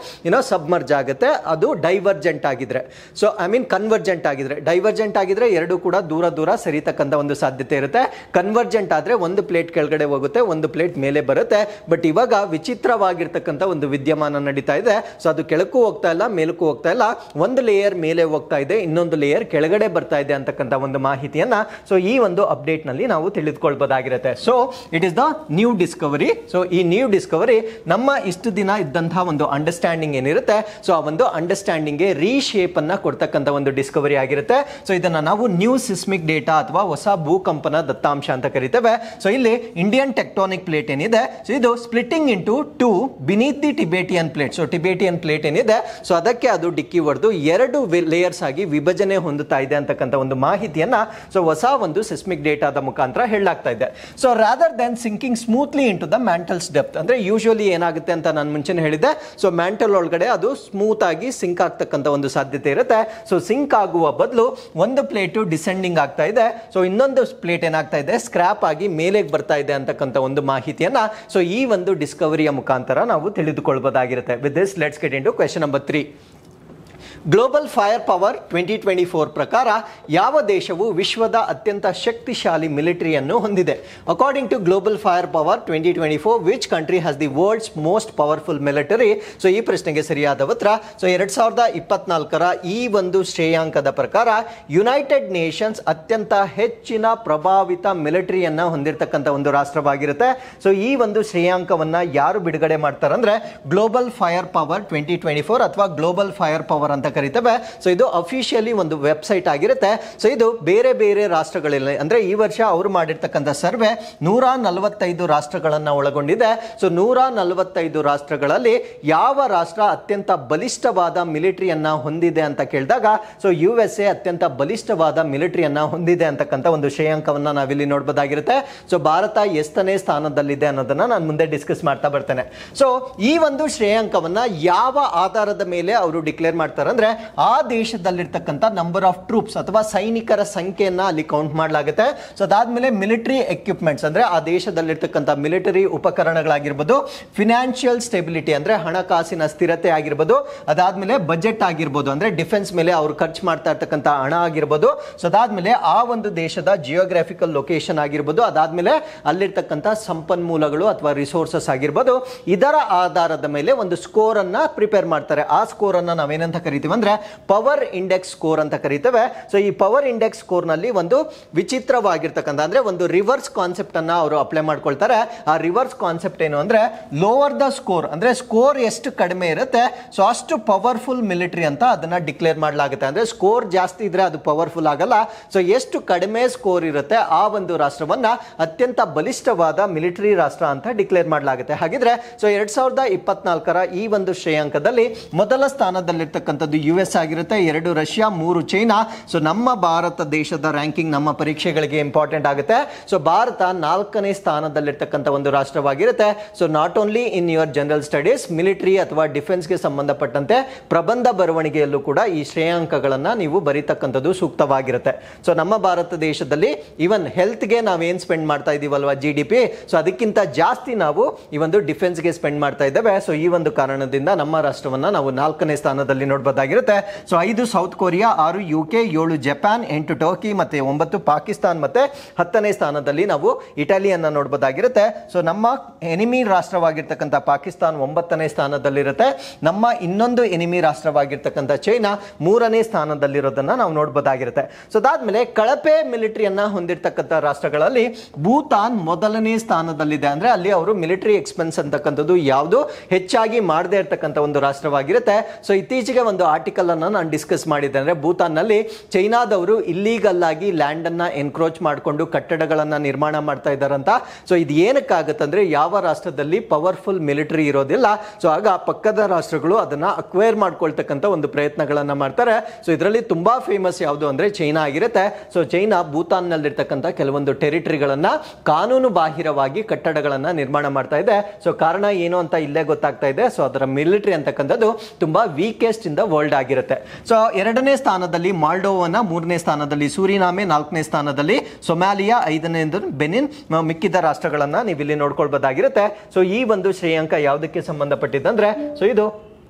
ಸಬ್ಮರ್ಜ್ ಆಗುತ್ತೆ. ಅದು ಡೈವರ್ಜೆಂಟ್ ಆಗಿದ್ರೆ, ಸೊ ಐ ಮೀನ್ ಕನ್ವರ್ಜೆಂಟ್ ಆಗಿದ್ರೆ. ಡೈವರ್ಜೆಂಟ್ ಆಗಿದ್ರೆ ಎರಡು ಕೂಡ ದೂರ ದೂರ ಸರಿತಕ್ಕಂಥ ಒಂದು ಸಾಧ್ಯತೆ ಇರುತ್ತೆ. ಕನ್ವರ್ಜೆಂಟ್ ಆದ್ರೆ ಒಂದು ಪ್ಲೇಟ್ ಕೆಳಗಡೆ ಹೋಗುತ್ತೆ, ಒಂದು ಪ್ಲೇಟ್ ಮೇಲೆ ಬರುತ್ತೆ. ಬಟ್ ಇವಾಗ ವಿಚಿತ್ರವಾಗಿರ್ತಕ್ಕಂಥ ಒಂದು ವಿದ್ಯಮಾನ ನಡೀತಾ ಇದೆ. ಸೊ ಅದು ಕೆಳಕ್ಕೂ ಹೋಗ್ತಾ ಇಲ್ಲ, ಮೇಲಕ್ಕೂ ಹೋಗ್ತಾ ಇಲ್ಲ, ಒಂದು ಲೇಯರ್ ಮೇಲೆ ಹೋಗ್ತಾ ಇದೆ, ಇನ್ನೊಂದು ಲೇಯರ್ ಕೆಳಗಡೆ ಬರ್ತಾ ಇದೆ ಅಂತಕ್ಕಂಥ ಒಂದು ಮಾಹಿತಿಯನ್ನ ಸೊ ಈ ಒಂದು ಅಪ್ಡೇಟ್ ನಲ್ಲಿ ನಾವು ತಿಳಿದುಕೊಳ್ಬಹುದಾಗಿರುತ್ತೆ. So it is the new discovery. So ಈ ನ್ಯೂ ಡಿಸ್ಕವರಿ ನಮ್ಮ ಇಷ್ಟು ದಿನ ಇದ್ದಂತಹ ಒಂದು ಅಂಡರ್ಸ್ಟ್ಯಾಂಡಿಂಗ್ ಏನಿರುತ್ತೆ, ಸೊ ಆ ಒಂದು ಅಂಡರ್ಸ್ಟ್ಯಾಂಡಿಂಗ್ ಗೆ ರೀಶೇಪ್ ಅನ್ನ ಕೊಡ್ತಕ್ಕಂಥ ಒಂದು ಡಿಸ್ಕವರಿ ಆಗಿರುತ್ತೆ. ಸೊ ಇದನ್ನ ನಾವು ನ್ಯೂ ಸಿಸ್ಮಿಕ್ ಡೇಟಾ ಅಥವಾ ಹೊಸ ಭೂಕಂಪನ ದತ್ತಾಂಶ ಅಂತ ಕರಿತೇವೆ. ಸೊ ಇಲ್ಲಿ ಇಂಡಿಯನ್ ಟೆಕ್ಟಾನಿಕ್ ಪ್ಲೇಟ್ ಏನಿದೆ, ಸೊ ಇದು splitting into two beneath the Tibetan plate. So Tibetan plate ಏನಿದೆ, ಸೊ ಅದಕ್ಕೆ ಅದು ಡಿಕ್ಕಿ ಹೊಡೆದು ಎರಡು ಲೇಯರ್ಸ್ ಆಗಿ ವಿಭಜನೆ ಹೊಂದುತ್ತಾ ಇದೆ ಅಂತಕ್ಕಂಥ ಒಂದು ಮಾಹಿತಿಯನ್ನ ಸೊ ಹೊಸ ಒಂದು ಸಿಸ್ಮಿಕ್ ಡೇಟಾದ ಮುಖಾಂತರ ಹೇಳಲಾಗ್ತಾ ಇದೆ. So rather than sinking smoothly into the mantle's depth, ಅಂದ್ರೆ ಯೂಶುವಲಿ ಏನಾಗುತ್ತೆ ಅಂತ ನಾನು ಮುಂಚೆನೆ ಹೇಳಿದ್ದೆ, ಸೊ ಮ್ಯಾಂಟಲ್ ಒಳಗಡೆ ಅದು ಸ್ಮೂತ್ ಆಗಿ ಸಿಂಕ್ ಆಗ್ತಕ್ಕಂಥ ಒಂದು ಸಾಧ್ಯತೆ ಇರುತ್ತೆ. ಸೊ ಸಿಂಕ್ ಆಗುವ ಬದಲು ಒಂದು ಪ್ಲೇಟು ಡಿಸೆಂಡಿಂಗ್ ಆಗ್ತಾ ಇದೆ, ಸೊ ಇನ್ನೊಂದು ಪ್ಲೇಟ್ ಏನಾಗ್ತಾ ಇದೆ ಸ್ಕ್ರಾಪ್ ಆಗಿ ಮೇಲೆಗೆ ಬರ್ತಾ ಇದೆ ಅಂತಕ್ಕಂಥ ಒಂದು ಮಾಹಿತಿಯನ್ನ ಸೊ ಈ ಒಂದು ಡಿಸ್ಕವರಿಯ ಮುಖಾಂತರ ನಾವು ತಿಳಿದುಕೊಳ್ಳಬಹುದಾಗಿರುತ್ತೆ. With this let's get into question number 3. Global fire power 2024 ಪ್ರಕಾರ ಯಾವ ದೇಶವು ವಿಶ್ವದ ಅತ್ಯಂತ ಶಕ್ತಿಶಾಲಿ ಮಿಲಿಟರಿಯನ್ನು ಹೊಂದಿದೆ? According to global fire power 2024 which country has the world's most powerful military? So ಈ ಪ್ರಶ್ನೆಗೆ ಸರಿಯಾದ ಉತ್ತರ ಸೊ 2024ರ ಈ ಒಂದು ಶ್ರೇಯಾಂಕದ ಪ್ರಕಾರ ಯುನೈಟೆಡ್ ನೇಷನ್ಸ್ ಅತ್ಯಂತ ಹೆಚ್ಚಿನ ಪ್ರಭಾವಿತ ಮಿಲಿಟರಿಯನ್ನ ಹೊಂದಿರತಕ್ಕಂಥ ಒಂದು ರಾಷ್ಟ್ರವಾಗಿರುತ್ತೆ. ಸೊ ಈ ಒಂದು ಶ್ರೇಯಾಂಕವನ್ನ ಯಾರು ಬಿಡುಗಡೆ ಮಾಡ್ತಾರಂದ್ರೆ ಗ್ಲೋಬಲ್ ಫೈರ್ ಪವರ್ 2024 ಅಥವಾ ಗ್ಲೋಬಲ್ ಫೈರ್ ಪವರ್ ಅಂತ ಕರೀತೇವೆ. ಸೊ ಇದು ಅಫಿಷಿಯಲಿ ಒಂದು ವೆಬ್ಸೈಟ್ ಆಗಿರುತ್ತೆ. ಸೊ ಇದು ಬೇರೆ ಬೇರೆ ರಾಷ್ಟ್ರಗಳಲ್ಲಿ, ಅಂದ್ರೆ ಈ ವರ್ಷ ಅವರು ಮಾಡಿರ್ತಕ್ಕಂಥ ಸರ್ವೆ 145 ರಾಷ್ಟ್ರಗಳನ್ನ ಒಳಗೊಂಡಿದೆ. ಸೊ 145 ರಾಷ್ಟ್ರಗಳಲ್ಲಿ ಯಾವ ರಾಷ್ಟ್ರ ಅತ್ಯಂತ ಬಲಿಷ್ಠವಾದ ಮಿಲಿಟರಿಯನ್ನ ಹೊಂದಿದೆ ಅಂತ ಕೇಳಿದಾಗ ಸೊ USA ಅತ್ಯಂತ ಬಲಿಷ್ಠವಾದ ಮಿಲಿಟರಿಯನ್ನ ಹೊಂದಿದೆ ಅಂತಕ್ಕಂಥ ಒಂದು ಶ್ರೇಯಾಂಕವನ್ನ ನಾವಿಲ್ಲಿ ನೋಡಬಹುದಾಗಿರುತ್ತೆ. ಸೊ ಭಾರತ ಎಷ್ಟನೇ ಸ್ಥಾನದಲ್ಲಿದೆ ಅನ್ನೋದನ್ನ ನಾನು ಮುಂದೆ ಡಿಸ್ಕಸ್ ಮಾಡ್ತಾ ಬರ್ತೇನೆ. ಸೊ ಈ ಒಂದು ಶ್ರೇಯಾಂಕವನ್ನ ಯಾವ ಆಧಾರದ ಮೇಲೆ ಅವರು ಡಿಕ್ಲೇರ್ ಮಾಡ್ತಾರೆ ಅಂದ್ರೆ ಆ ದೇಶದಲ್ಲಿರ್ತಕ್ಕಂಥ ನಂಬರ್ ಆಫ್ ಟ್ರೂಪ್ಸ್ ಅಥವಾ ಸೈನಿಕರ ಸಂಖ್ಯೆಯನ್ನ ಅಲ್ಲಿ ಕೌಂಟ್ ಮಾಡಲಾಗುತ್ತೆ. ಸೊ ಅದಾದ್ಮೇಲೆ ಮಿಲಿಟರಿ ಎಕ್ವಿಪ್ಮೆಂಟ್ಸ್ ಅಂದ್ರೆ ಆ ದೇಶದಲ್ಲಿರ್ತಕ್ಕಂಥ ಮಿಲಿಟರಿ ಉಪಕರಣಗಳಾಗಿರ್ಬೋದು, ಫಿನಾನ್ಷಿಯಲ್ ಸ್ಟೆಬಿಲಿಟಿ ಅಂದ್ರೆ ಹಣಕಾಸಿನ ಸ್ಥಿರತೆ ಆಗಿರ್ಬೋದು, ಅದಾದ್ಮೇಲೆ ಬಜೆಟ್ ಆಗಿರ್ಬೋದು ಅಂದ್ರೆ ಡಿಫೆನ್ಸ್ ಮೇಲೆ ಅವರು ಖರ್ಚು ಮಾಡ್ತಾ ಇರ್ತಕ್ಕಂಥ ಹಣ ಆಗಿರ್ಬೋದು, ಸೊ ಅದಾದ್ಮೇಲೆ ಆ ಒಂದು ದೇಶದ ಜಿಯೋಗ್ರಾಫಿಕಲ್ ಲೊಕೇಶನ್ ಆಗಿರ್ಬೋದು, ಅದಾದ್ಮೇಲೆ ಅಲ್ಲಿರ್ತಕ್ಕಂಥ ಸಂಪನ್ಮೂಲಗಳು ಅಥವಾ ರಿಸೋರ್ಸಸ್ ಆಗಿರ್ಬೋದು, ಇದರ ಆಧಾರದ ಮೇಲೆ ಒಂದು ಸ್ಕೋರ್ ಅನ್ನ ಪ್ರಿಪೇರ್ ಮಾಡ್ತಾರೆ. ಆ ಸ್ಕೋರ್ ಅನ್ನ ನಾವೇನಂತ ಕರಿತೀವಿ ಅಂದ್ರೆ ಪವರ್ ಇಂಡೆಕ್ಸ್ ಸ್ಕೋರ್ ಅಂತ ಕರಿತೇವೆ. ಸೊ ಈ ಪವರ್ ಇಂಡೆಕ್ಸ್ ಸ್ಕೋರ್ ನಲ್ಲಿ ಒಂದು ವಿಚಿತ್ರವಾಗಿರ್ತಕ್ಕಂಥ ಅಂದ್ರೆ ಒಂದು ರಿವರ್ಸ್ ಕಾನ್ಸೆಪ್ಟ್ ಅನ್ನ ಅವರು ಅಪ್ಲೈ ಮಾಡ್ಕೊಳ್ತಾರೆ. ಆ ರಿವರ್ಸ್ ಕಾನ್ಸೆಪ್ಟ್ ಏನು ಅಂದ್ರೆ ಲೋವರ್ ದ ಸ್ಕೋರ್ ಅಂದ್ರೆ ಸ್ಕೋರ್ ಎಷ್ಟು ಕಡಿಮೆ ಇರುತ್ತೆ ಸೊ ಅಷ್ಟು ಪವರ್ಫುಲ್ ಮಿಲಿಟರಿ ಅಂತ ಅದನ್ನ ಡಿಕ್ಲೇರ್ ಮಾಡಲಾಗುತ್ತೆ. ಅಂದ್ರೆ ಸ್ಕೋರ್ ಜಾಸ್ತಿ ಇದ್ರೆ ಅದು ಪವರ್ಫುಲ್ ಆಗಲ್ಲ. ಸೊ ಎಷ್ಟು ಕಡಿಮೆ ಸ್ಕೋರ್ ಇರುತ್ತೆ ಆ ಒಂದು ರಾಷ್ಟ್ರವನ್ನ ಅತ್ಯಂತ ಬಲಿಷ್ಠವಾದ ಮಿಲಿಟರಿ ರಾಷ್ಟ್ರ ಅಂತ ಡಿಕ್ಲೇರ್ ಮಾಡಲಾಗುತ್ತೆ. ಹಾಗಿದ್ರೆ ಸೊ 2024ರ ಈ ಒಂದು ಶ್ರೇಯಾಂಕದಲ್ಲಿ ಮೊದಲ ಸ್ಥಾನದಲ್ಲಿರ್ತಕ್ಕಂಥದ್ದು US ಆಗಿರುತ್ತೆ, 2 ರಷ್ಯಾ, 3 ಚೈನಾ. ಸೊ ನಮ್ಮ ಭಾರತ ದೇಶದ ರ್ಯಾಂಕಿಂಗ್ ನಮ್ಮ ಪರೀಕ್ಷೆಗಳಿಗೆ ಇಂಪಾರ್ಟೆಂಟ್ ಆಗುತ್ತೆ. ಸೊ ಭಾರತ 4ನೇ ಸ್ಥಾನದಲ್ಲಿರ್ತಕ್ಕಂಥ ಒಂದು ರಾಷ್ಟ್ರವಾಗಿರುತ್ತೆ. So not only in your general studies, military ಅಥವಾ ಡಿಫೆನ್ಸ್ಗೆ ಸಂಬಂಧಪಟ್ಟಂತೆ ಪ್ರಬಂಧ ಬರವಣಿಗೆಯಲ್ಲೂ ಕೂಡ ಈ ಶ್ರೇಯಾಂಕಗಳನ್ನ ನೀವು ಬರೀತಕ್ಕಂಥದ್ದು ಸೂಕ್ತವಾಗಿರುತ್ತೆ. ಸೊ ನಮ್ಮ ಭಾರತ ದೇಶದಲ್ಲಿ ಈವನ್ ಹೆಲ್ತ್ಗೆ ನಾವೇನ್ ಸ್ಪೆಂಡ್ ಮಾಡ್ತಾ ಇದೀವಲ್ವಾ GDP, ಸೊ ಅದಕ್ಕಿಂತ ಜಾಸ್ತಿ ನಾವು ಈ ಒಂದು ಡಿಫೆನ್ಸ್ಗೆ ಸ್ಪೆಂಡ್ ಮಾಡ್ತಾ ಇದ್ದೇವೆ. ಸೊ ಈ ಒಂದು ಕಾರಣದಿಂದ ನಮ್ಮ ರಾಷ್ಟ್ರವನ್ನ ನಾವು 4ನೇ ಸ್ಥಾನದಲ್ಲಿ ನೋಡಬಹುದಾಗಿದೆ. ನೋಡ್ಬೋದಾಗಿರುತ್ತೆ. So 5 South Korea, 6 UK, 7 Japan, 8 Turkey ಮತ್ತೆ 9 ಪಾಕಿಸ್ತಾನ್ ಮತ್ತೆ 10ನೇ ಸ್ಥಾನದಲ್ಲಿ ನಾವು ಇಟಲಿಯನ್ನ ನೋಡ್ಬೋದಾಗಿರುತ್ತೆ. ಸೊ ನಮ್ಮ ಎನಿಮಿ ರಾಷ್ಟ್ರವಾಗಿರ್ತಕ್ಕಂಥ ಪಾಕಿಸ್ತಾನ್ 9ನೇ ಸ್ಥಾನದಲ್ಲಿರುತ್ತೆ. ನಮ್ಮ ಇನ್ನೊಂದು ಎನಿಮಿ ರಾಷ್ಟ್ರವಾಗಿರ್ತಕ್ಕಂಥ ಚೈನಾ 3ನೇ ಸ್ಥಾನದಲ್ಲಿರೋದನ್ನ ನಾವು ನೋಡ್ಬೋದಾಗಿರುತ್ತೆ. ಸೊ ಅದಾದ್ಮೇಲೆ ಕಳಪೆ ಮಿಲಿಟರಿಯನ್ನ ಹೊಂದಿರತಕ್ಕಂಥ ರಾಷ್ಟ್ರಗಳಲ್ಲಿ ಭೂತಾನ್ 1ನೇ ಸ್ಥಾನದಲ್ಲಿದೆ. ಅಂದ್ರೆ ಅಲ್ಲಿ ಅವರು ಮಿಲಿಟರಿ ಎಕ್ಸ್ಪೆನ್ಸ್ ಅಂತಕ್ಕಂಥದ್ದು ಯಾವುದು ಹೆಚ್ಚಾಗಿ ಮಾಡದೇ ಇರತಕ್ಕಂಥ ಒಂದು ರಾಷ್ಟ್ರವಾಗಿರುತ್ತೆ. ಸೊ ಇತ್ತೀಚೆಗೆ ಒಂದು ಆರ್ಟಿಕಲ್ ಅನ್ನ ನಾನು ಡಿಸ್ಕಸ್ ಮಾಡಿದ್ದೆ. ಅಂದ್ರೆ ಭೂತಾನ್ ನಲ್ಲಿ ಚೈನಾದವರು ಇಲ್ಲೀಗಲ್ ಆಗಿ ಲ್ಯಾಂಡ್ ಅನ್ನ ಎನ್ಕ್ರೋಚ್ ಮಾಡಿಕೊಂಡು ಕಟ್ಟಡಗಳನ್ನ ನಿರ್ಮಾಣ ಮಾಡ್ತಾ ಇದ್ದಾರಂತ. ಸೊ ಇದು ಏನಕ್ಕಾಗತ್ತಂದ್ರೆ ಯಾವ ರಾಷ್ಟ್ರದಲ್ಲಿ ಪವರ್ಫುಲ್ ಮಿಲಿಟರಿ ಇರೋದಿಲ್ಲ, ಸೊ ಆಗ ಪಕ್ಕದ ರಾಷ್ಟ್ರಗಳು ಅದನ್ನ ಅಕ್ವೈರ್ ಮಾಡ್ಕೊಳ್ತಕ್ಕಂಥ ಒಂದು ಪ್ರಯತ್ನಗಳನ್ನ ಮಾಡ್ತಾರೆ. ಸೊ ಇದರಲ್ಲಿ ತುಂಬಾ ಫೇಮಸ್ ಯಾವುದು ಅಂದ್ರೆ ಚೈನಾ ಆಗಿರುತ್ತೆ. ಸೊ ಚೈನಾ ಭೂತಾನ್ ನಲ್ಲಿರ್ತಕ್ಕಂಥ ಕೆಲವೊಂದು ಟೆರಿಟರಿಗಳನ್ನ ಕಾನೂನು ಬಾಹಿರವಾಗಿ ಕಟ್ಟಡಗಳನ್ನ ನಿರ್ಮಾಣ ಮಾಡ್ತಾ ಇದೆ. ಸೊ ಕಾರಣ ಏನು ಅಂತ ಇಲ್ಲೇ ಗೊತ್ತಾಗ್ತಾ ಇದೆ. ಸೊ ಅದರ ಮಿಲಿಟರಿ ಅಂತಕ್ಕಂಥದ್ದು ತುಂಬಾ ವೀಕೆಸ್ಟ್ ಇನ್ ದ ವರ್ಲ್ಡ್ ಆಗಿರುತ್ತೆ. ಸೊ 2ನೇ ಸ್ಥಾನದಲ್ಲಿ ಮಾಲ್ಡೋವನ, 3ನೇ ಸ್ಥಾನದಲ್ಲಿ ಸೂರಿನಾಮೆ, 4ನೇ ಸ್ಥಾನದಲ್ಲಿ ಸೊಮಾಲಿಯಾ, 5ನೇ ಬೆನಿನ್, ಮಿಕ್ಕಿದ ರಾಷ್ಟ್ರಗಳನ್ನ ನೀವು ಇಲ್ಲಿ ನೋಡ್ಕೊಳ್ಬೋದಾಗಿರುತ್ತೆ. ಸೊ ಈ ಒಂದು ಶ್ರೇಯಾಂಕ ಯಾವುದಕ್ಕೆ ಸಂಬಂಧಪಟ್ಟಿದ್ದಂದ್ರೆ ಸೊ ಇದು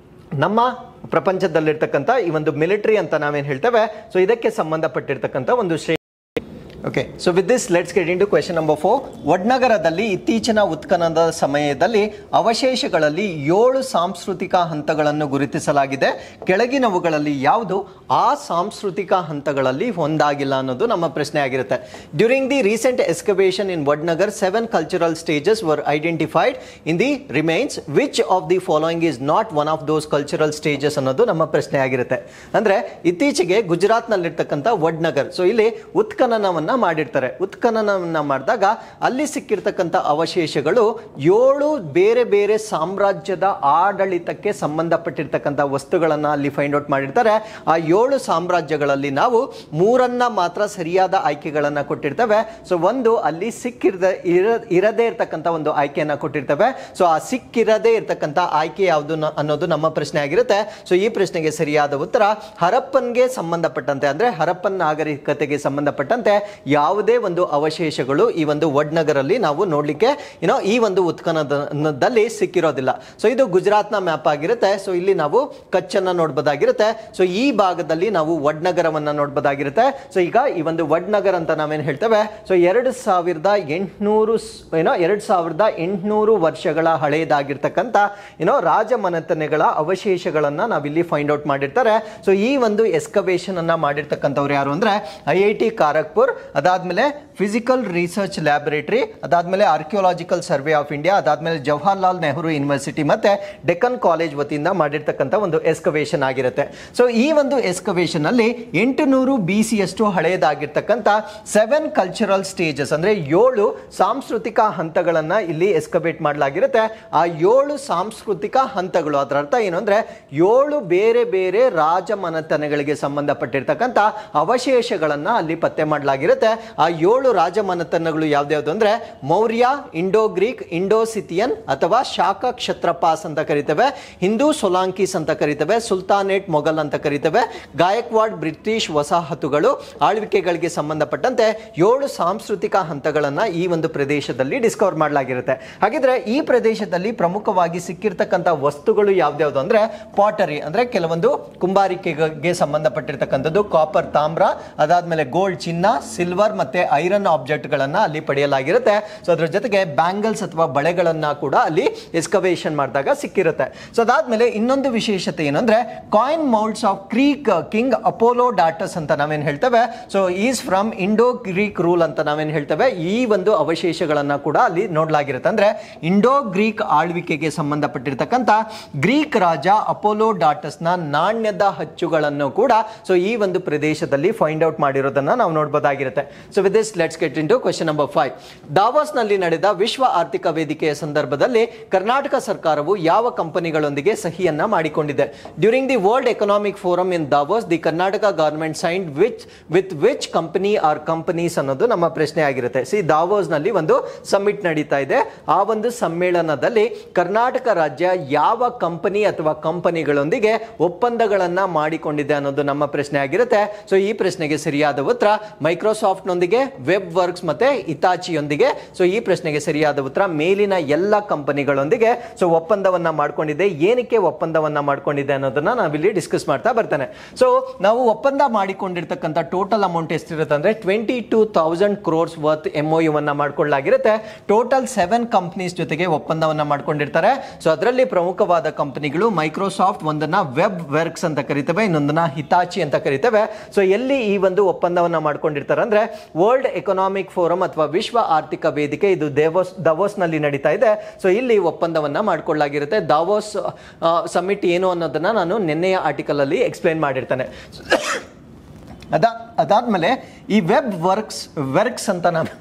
ನಮ್ಮ ಪ್ರಪಂಚದಲ್ಲಿರ್ತಕ್ಕಂಥ ಈ ಒಂದು ಮಿಲಿಟರಿ ಅಂತ ನಾವೇನು ಹೇಳ್ತೇವೆ, ಸೊ ಇದಕ್ಕೆ ಸಂಬಂಧಪಟ್ಟಿರ್ತಕ್ಕಂಥ ಒಂದು okay. So with this let's get into question number 4. ವಡ್ನಗರದಲ್ಲಿ ಇತ್ತೀಚಿನ ಉತ್ಖನನದ ಸಮಯದಲ್ಲಿ ಅವಶೇಷಗಳಲ್ಲಿ 7 ಸಾಂಸ್ಕೃತಿಕ ಹಂತಗಳನ್ನು ಗುರುತಿಸಲಾಗಿದೆ. ಕೆಳಗಿನವುಗಳಲ್ಲಿ ಯಾವುದು ಆ ಸಾಂಸ್ಕೃತಿಕ ಹಂತಗಳಲ್ಲಿ ಒಂದಾಗಿಲ್ಲ ಅನ್ನೋದು ನಮ್ಮ ಪ್ರಶ್ನೆ ಆಗಿರುತ್ತೆ. During the recent excavation in Vadnagar 7 cultural stages were identified in the remains. Which of the following is not one of those cultural stages ಅನ್ನೋದು ನಮ್ಮ ಪ್ರಶ್ನೆ ಆಗಿರುತ್ತೆ. ಅಂದ್ರೆ ಇತ್ತೀಚೆಗೆ ಗುಜರಾತ್ ನಲ್ಲಿರ್ತಕ್ಕಂಥ ವಡ್ನಗರ್, ಸೊ ಇಲ್ಲಿ ಉತ್ಖನನವನ್ನ ಮಾಡಿರ್ತಾರೆ. ಉತ್ಖನನವನ್ನ ಮಾಡಿದಾಗ ಅಲ್ಲಿ ಸಿಕ್ಕಿರ್ತಕ್ಕಂಥ ಅವಶೇಷಗಳು 7 ಬೇರೆ ಬೇರೆ ಸಾಮ್ರಾಜ್ಯದ ಆಡಳಿತಕ್ಕೆ ಸಂಬಂಧಪಟ್ಟಿರ್ತಕ್ಕಂಥ ವಸ್ತುಗಳನ್ನ ಅಲ್ಲಿ ಫೈಂಡ್ ಔಟ್ ಮಾಡಿರ್ತಾರೆ. ಆ 7 ಸಾಮ್ರಾಜ್ಯಗಳಲ್ಲಿ ನಾವು 3 ಮಾತ್ರ ಸರಿಯಾದ ಆಯ್ಕೆಗಳನ್ನ ಕೊಟ್ಟಿರ್ತೇವೆ. ಸೊ ಒಂದು ಅಲ್ಲಿ ಇರದೇ ಇರತಕ್ಕಂಥ ಒಂದು ಆಯ್ಕೆಯನ್ನ ಕೊಟ್ಟಿರ್ತೇವೆ. ಸೊ ಆ ಸಿಕ್ಕಿರದೇ ಇರತಕ್ಕಂಥ ಆಯ್ಕೆ ಯಾವುದು ಅನ್ನೋದು ನಮ್ಮ ಪ್ರಶ್ನೆ ಆಗಿರುತ್ತೆ. ಸೊ ಈ ಪ್ರಶ್ನೆಗೆ ಸರಿಯಾದ ಉತ್ತರ ಹರಪ್ಪನ್ಗೆ ಸಂಬಂಧಪಟ್ಟಂತೆ, ಅಂದ್ರೆ ಹರಪ್ಪನ್ ನಾಗರಿಕತೆಗೆ ಸಂಬಂಧಪಟ್ಟಂತೆ ಯಾವುದೇ ಒಂದು ಅವಶೇಷಗಳು ಈ ಒಂದು ವಡ್ನಗರಲ್ಲಿ ನಾವು ನೋಡ್ಲಿಕ್ಕೆ ಈ ಒಂದು ಉತ್ಖನನದಲ್ಲಿ ಸಿಕ್ಕಿರೋದಿಲ್ಲ. ಸೊ ಇದು ಗುಜರಾತ್ನ ಮ್ಯಾಪ್ ಆಗಿರುತ್ತೆ. ಸೊ ಇಲ್ಲಿ ನಾವು ಕಚ್ ಅನ್ನ ನೋಡಬಹುದಾಗಿರುತ್ತೆ. ಸೊ ಈ ಭಾಗದಲ್ಲಿ ನಾವು ವಡ್ನಗರವನ್ನ ನೋಡಬಹುದಾಗಿರುತ್ತೆ. ಸೊ ಈಗ ಈ ಒಂದು ವಡ್ನಗರ್ ಅಂತ ನಾವೇನು ಹೇಳ್ತೇವೆ, ಸೊ 2800 ವರ್ಷಗಳ ಹಳೆಯದಾಗಿರ್ತಕ್ಕಂಥ ರಾಜಮನೆತನೆಗಳ ಅವಶೇಷಗಳನ್ನ ನಾವಿಲ್ಲಿ ಫೈಂಡ್ ಔಟ್ ಮಾಡಿರ್ತಾರೆ. ಸೊ ಈ ಒಂದು ಎಕ್ಸ್ಕವೇಷನ್ ಅನ್ನ ಮಾಡಿರ್ತಕ್ಕಂಥವ್ರು ಯಾರು ಅಂದ್ರೆ IIT ಕಾರಕ್ಪುರ್, ಅದಾದ್ಮೇಲೆ ಫಿಸಿಕಲ್ ರಿಸರ್ಚ್ ಲ್ಯಾಬೊರೇಟರಿ, ಅದಾದ್ಮೇಲೆ ಆರ್ಕಿಯೋಲಾಜಿಕಲ್ ಸರ್ವೆ ಆಫ್ ಇಂಡಿಯಾ, ಅದಾದ್ಮೇಲೆ ಜವಾಹರ್ಲಾಲ್ ನೆಹರು ಯೂನಿವರ್ಸಿಟಿ ಮತ್ತೆ ಡೆಕ್ಕನ್ ಕಾಲೇಜ್ ವತಿಯಿಂದ ಮಾಡಿರ್ತಕ್ಕಂಥ ಒಂದು ಎಕ್ಸ್ಕವೇಷನ್ ಆಗಿರುತ್ತೆ. ಸೊ ಈ ಒಂದು ಎಕ್ಸ್ಕವೇಷನ್ ಅಲ್ಲಿ 800 BC ಯಷ್ಟು ಹಳೆಯದಾಗಿರ್ತಕ್ಕಂಥ 7 ಕಲ್ಚರಲ್ ಸ್ಟೇಜಸ್ ಅಂದ್ರೆ 7 ಸಾಂಸ್ಕೃತಿಕ ಹಂತಗಳನ್ನ ಇಲ್ಲಿ ಎಕ್ಸ್ಕವೇಟ್ ಮಾಡಲಾಗಿರುತ್ತೆ. ಆ 7 ಸಾಂಸ್ಕೃತಿಕ ಹಂತಗಳು ಅದರ ಅರ್ಥ ಏನು ಅಂದ್ರೆ 7 ಬೇರೆ ಬೇರೆ ರಾಜಮನೆತನೆಗಳಿಗೆ ಸಂಬಂಧಪಟ್ಟಿರ್ತಕ್ಕಂಥ ಅವಶೇಷಗಳನ್ನ ಅಲ್ಲಿ ಪತ್ತೆ ಮಾಡಲಾಗಿರುತ್ತೆ. ಆ 7 ರಾಜಮನೆತನಗಳು ಯಾವ್ದ್ಯಾವ್ದು ಅಂದ್ರೆ ಮೌರ್ಯ, ಇಂಡೋ ಗ್ರೀಕ್, ಇಂಡೋಸಿಥಿಯನ್ ಅಥವಾ ಶಾಕ ಕ್ಷತ್ರಪಾಸ್ ಅಂತ ಕರಿತೇವೆ, ಹಿಂದೂ ಸೊಲಾಂಕೀಸ್ ಅಂತ ಕರಿತೇವೆ, ಸುಲ್ತಾನೇಟ್ ಮೊಘಲ್ ಅಂತ ಕರಿತೇವೆ, ಗಾಯಕ್ವಾಡ್ ಬ್ರಿಟಿಷ್ ವಸಾಹತುಗಳು ಆಳ್ವಿಕೆಗಳಿಗೆ ಸಂಬಂಧಪಟ್ಟಂತೆ 7 ಸಾಂಸ್ಕೃತಿಕ ಹಂತಗಳನ್ನ ಈ ಒಂದು ಪ್ರದೇಶದಲ್ಲಿ ಡಿಸ್ಕವರ್ ಮಾಡಲಾಗಿರುತ್ತೆ. ಹಾಗಿದ್ರೆ ಈ ಪ್ರದೇಶದಲ್ಲಿ ಪ್ರಮುಖವಾಗಿ ಸಿಕ್ಕಿರ್ತಕ್ಕಂಥ ವಸ್ತುಗಳು ಯಾವ್ದ್ಯಾವ್ದು ಅಂದ್ರೆ ಪಾಟರಿ, ಅಂದ್ರೆ ಕೆಲವೊಂದು ಕುಂಬಾರಿಕೆಗೆ ಸಂಬಂಧಪಟ್ಟಿರ್ತಕ್ಕಂಥದ್ದು, ಕಾಪರ್ ತಾಮ್ರ, ಅದಾದ್ಮೇಲೆ ಗೋಲ್ಡ್ ಚಿನ್ನ, ಸಿಲ್ವರ್ ಮತ್ತೆ ಐರನ್ ಆಬ್ಜೆಕ್ಟ್ ಗಳನ್ನ ಅಲ್ಲಿ ಪಡೆಯಲಾಗಿರುತ್ತೆ. ಸೊ ಅದ್ರ ಜೊತೆಗೆ ಬ್ಯಾಂಗಲ್ಸ್ ಅಥವಾ ಬಳೆಗಳನ್ನ ಕೂಡ ಅಲ್ಲಿ ಎಕ್ಸ್ಕವೇಷನ್ ಮಾಡಿದಾಗ ಸಿಕ್ಕಿರುತ್ತೆ. ಸೊ ಅದಾದ್ಮೇಲೆ ಇನ್ನೊಂದು ವಿಶೇಷತೆ ಏನಂದ್ರೆ coin moulds of Greek king Apollodotus ಅಂತ ನಾವೇನ್ ಹೇಳ್ತೇವೆ. So is from Indo Greek rule ಅಂತ ನಾವೇನ್ ಹೇಳ್ತೇವೆ. ಈ ಒಂದು ಅವಶೇಷಗಳನ್ನ ಕೂಡ ಅಲ್ಲಿ ನೋಡಲಾಗಿರುತ್ತೆ. ಅಂದ್ರೆ ಇಂಡೋ ಗ್ರೀಕ್ ಆಳ್ವಿಕೆಗೆ ಸಂಬಂಧಪಟ್ಟಿರ್ತಕ್ಕಂಥ ಗ್ರೀಕ್ ರಾಜ ಅಪೋಲೋ ಡಾಟಸ್ ನ ನಾಣ್ಯದ ಹಚ್ಚುಗಳನ್ನು ಕೂಡ ಸೊ ಈ ಒಂದು ಪ್ರದೇಶದಲ್ಲಿ ಫೈಂಡ್ ಔಟ್ ಮಾಡಿರೋದನ್ನ ನಾವು ನೋಡಬಹುದಾಗಿರುತ್ತೆ. So with this let's get into question number 5. Davos ನಲ್ಲಿ ನಡೆದ ವಿಶ್ವ ಆರ್ಥಿಕ ವೇದಿಕೆಯ ಸಂದರ್ಭದಲ್ಲಿ ಕರ್ನಾಟಕ ಸರ್ಕಾರವು ಯಾವ ಕಂಪನಿಗಳೊಂದಿಗೆ ಸಹಿಯನ್ನ ಮಾಡಿಕೊಂಡಿದೆ? During the world economic forum in Davos the Karnataka government signed with which company are companies ಅನ್ನೋದು ನಮ್ಮ ಪ್ರಶ್ನೆ ಆಗಿರುತ್ತೆ. ಸಿ ದಾವೋಸ್ ನಲ್ಲಿ ಒಂದು ಸಮ್ಮಿಟ್ ನಡೀತಾ ಇದೆ. ಆ ಒಂದು ಸಮ್ಮೇಳನದಲ್ಲಿ ಕರ್ನಾಟಕ ರಾಜ್ಯ ಯಾವ ಕಂಪನಿ ಅಥವಾ ಕಂಪನಿಗಳೊಂದಿಗೆ ಒಪ್ಪಂದಗಳನ್ನ ಮಾಡಿಕೊಂಡಿದೆ ಅನ್ನೋದು ನಮ್ಮ ಪ್ರಶ್ನೆ ಆಗಿರುತ್ತೆ. ಸೊ ಈ ಪ್ರಶ್ನೆಗೆ ಸರಿಯಾದ ಉತ್ತರ ಮೈಕ್ರೋಸಾಫ್ಟ್ ಮೈಕ್ರೋಸಾಫ್ಟ್ನೊಂದಿಗೆ, ವೆಬ್ ವರ್ಕ್ಸ್ ಮತ್ತೆ ಹಿತಾಚಿಯೊಂದಿಗೆ. ಸೊ ಈ ಪ್ರಶ್ನೆಗೆ ಸರಿಯಾದ ಉತ್ತರ ಮೇಲಿನ ಎಲ್ಲ ಕಂಪನಿಗಳೊಂದಿಗೆ ಸೊ ಒಪ್ಪಂದವನ್ನ ಮಾಡ್ಕೊಂಡಿದೆ. ಏನಕ್ಕೆ ಒಪ್ಪಂದವನ್ನ ಮಾಡ್ಕೊಂಡಿದೆ ಅನ್ನೋದನ್ನ ನಾವಿಲ್ಲಿ ಡಿಸ್ಕಸ್ ಮಾಡ್ತಾ ಬರ್ತೇನೆ. ಸೊ ನಾವು ಒಪ್ಪಂದ ಮಾಡಿಕೊಂಡಿರ್ತಕ್ಕಂಥ ಟೋಟಲ್ ಅಮೌಂಟ್ ಎಷ್ಟಿರುತ್ತೆ ಅಂದ್ರೆ 22,000 crores ವರ್ತ್ MOU ಅನ್ನ ಮಾಡ್ಕೊಳ್ಳಲಾಗಿರುತ್ತೆ. ಟೋಟಲ್ 7 ಕಂಪನೀಸ್ ಜೊತೆಗೆ ಒಪ್ಪಂದವನ್ನ ಮಾಡ್ಕೊಂಡಿರ್ತಾರೆ. ಸೊ ಅದರಲ್ಲಿ ಪ್ರಮುಖವಾದ ಕಂಪನಿಗಳು ಮೈಕ್ರೋಸಾಫ್ಟ್, ಒಂದನ್ನ ವೆಬ್ ವರ್ಕ್ಸ್ ಅಂತ ಕರಿತೇವೆ, ಇನ್ನೊಂದನ್ನ ಹಿತಾಚಿ ಅಂತ ಕರಿತೇವೆ. ಸೊ ಎಲ್ಲಿ ಈ ಒಂದು ಒಪ್ಪಂದವನ್ನ ಮಾಡ್ಕೊಂಡಿರ್ತಾರೆ ಅಂದ್ರೆ ವರ್ಲ್ಡ್ ಎಕನಾಮಿಕ್ ಫೋರಂ ಅಥವಾ ವಿಶ್ವ ಆರ್ಥಿಕ ವೇದಿಕೆ, ಇದು ದಾವೋಸ್ ನಲ್ಲಿ ನಡೀತಾ ಇದೆ. ಸೊ ಇಲ್ಲಿ ಒಪ್ಪಂದವನ್ನ ಮಾಡ್ಕೊಳ್ಳಲಾಗಿರುತ್ತೆ. ದಾವೋಸ್ ಸಮಿಟ್ ಏನು ಅನ್ನೋದನ್ನ ನಾನು ನಿನ್ನೆಯ ಆರ್ಟಿಕಲ್ ಅಲ್ಲಿ ಎಕ್ಸ್ಪ್ಲೈನ್ ಮಾಡಿರ್ತೇನೆ. ಅದಾದ್ಮೇಲೆ ಈ ವೆಬ್ ವರ್ಕ್ಸ್ ಅಂತ ನಾನು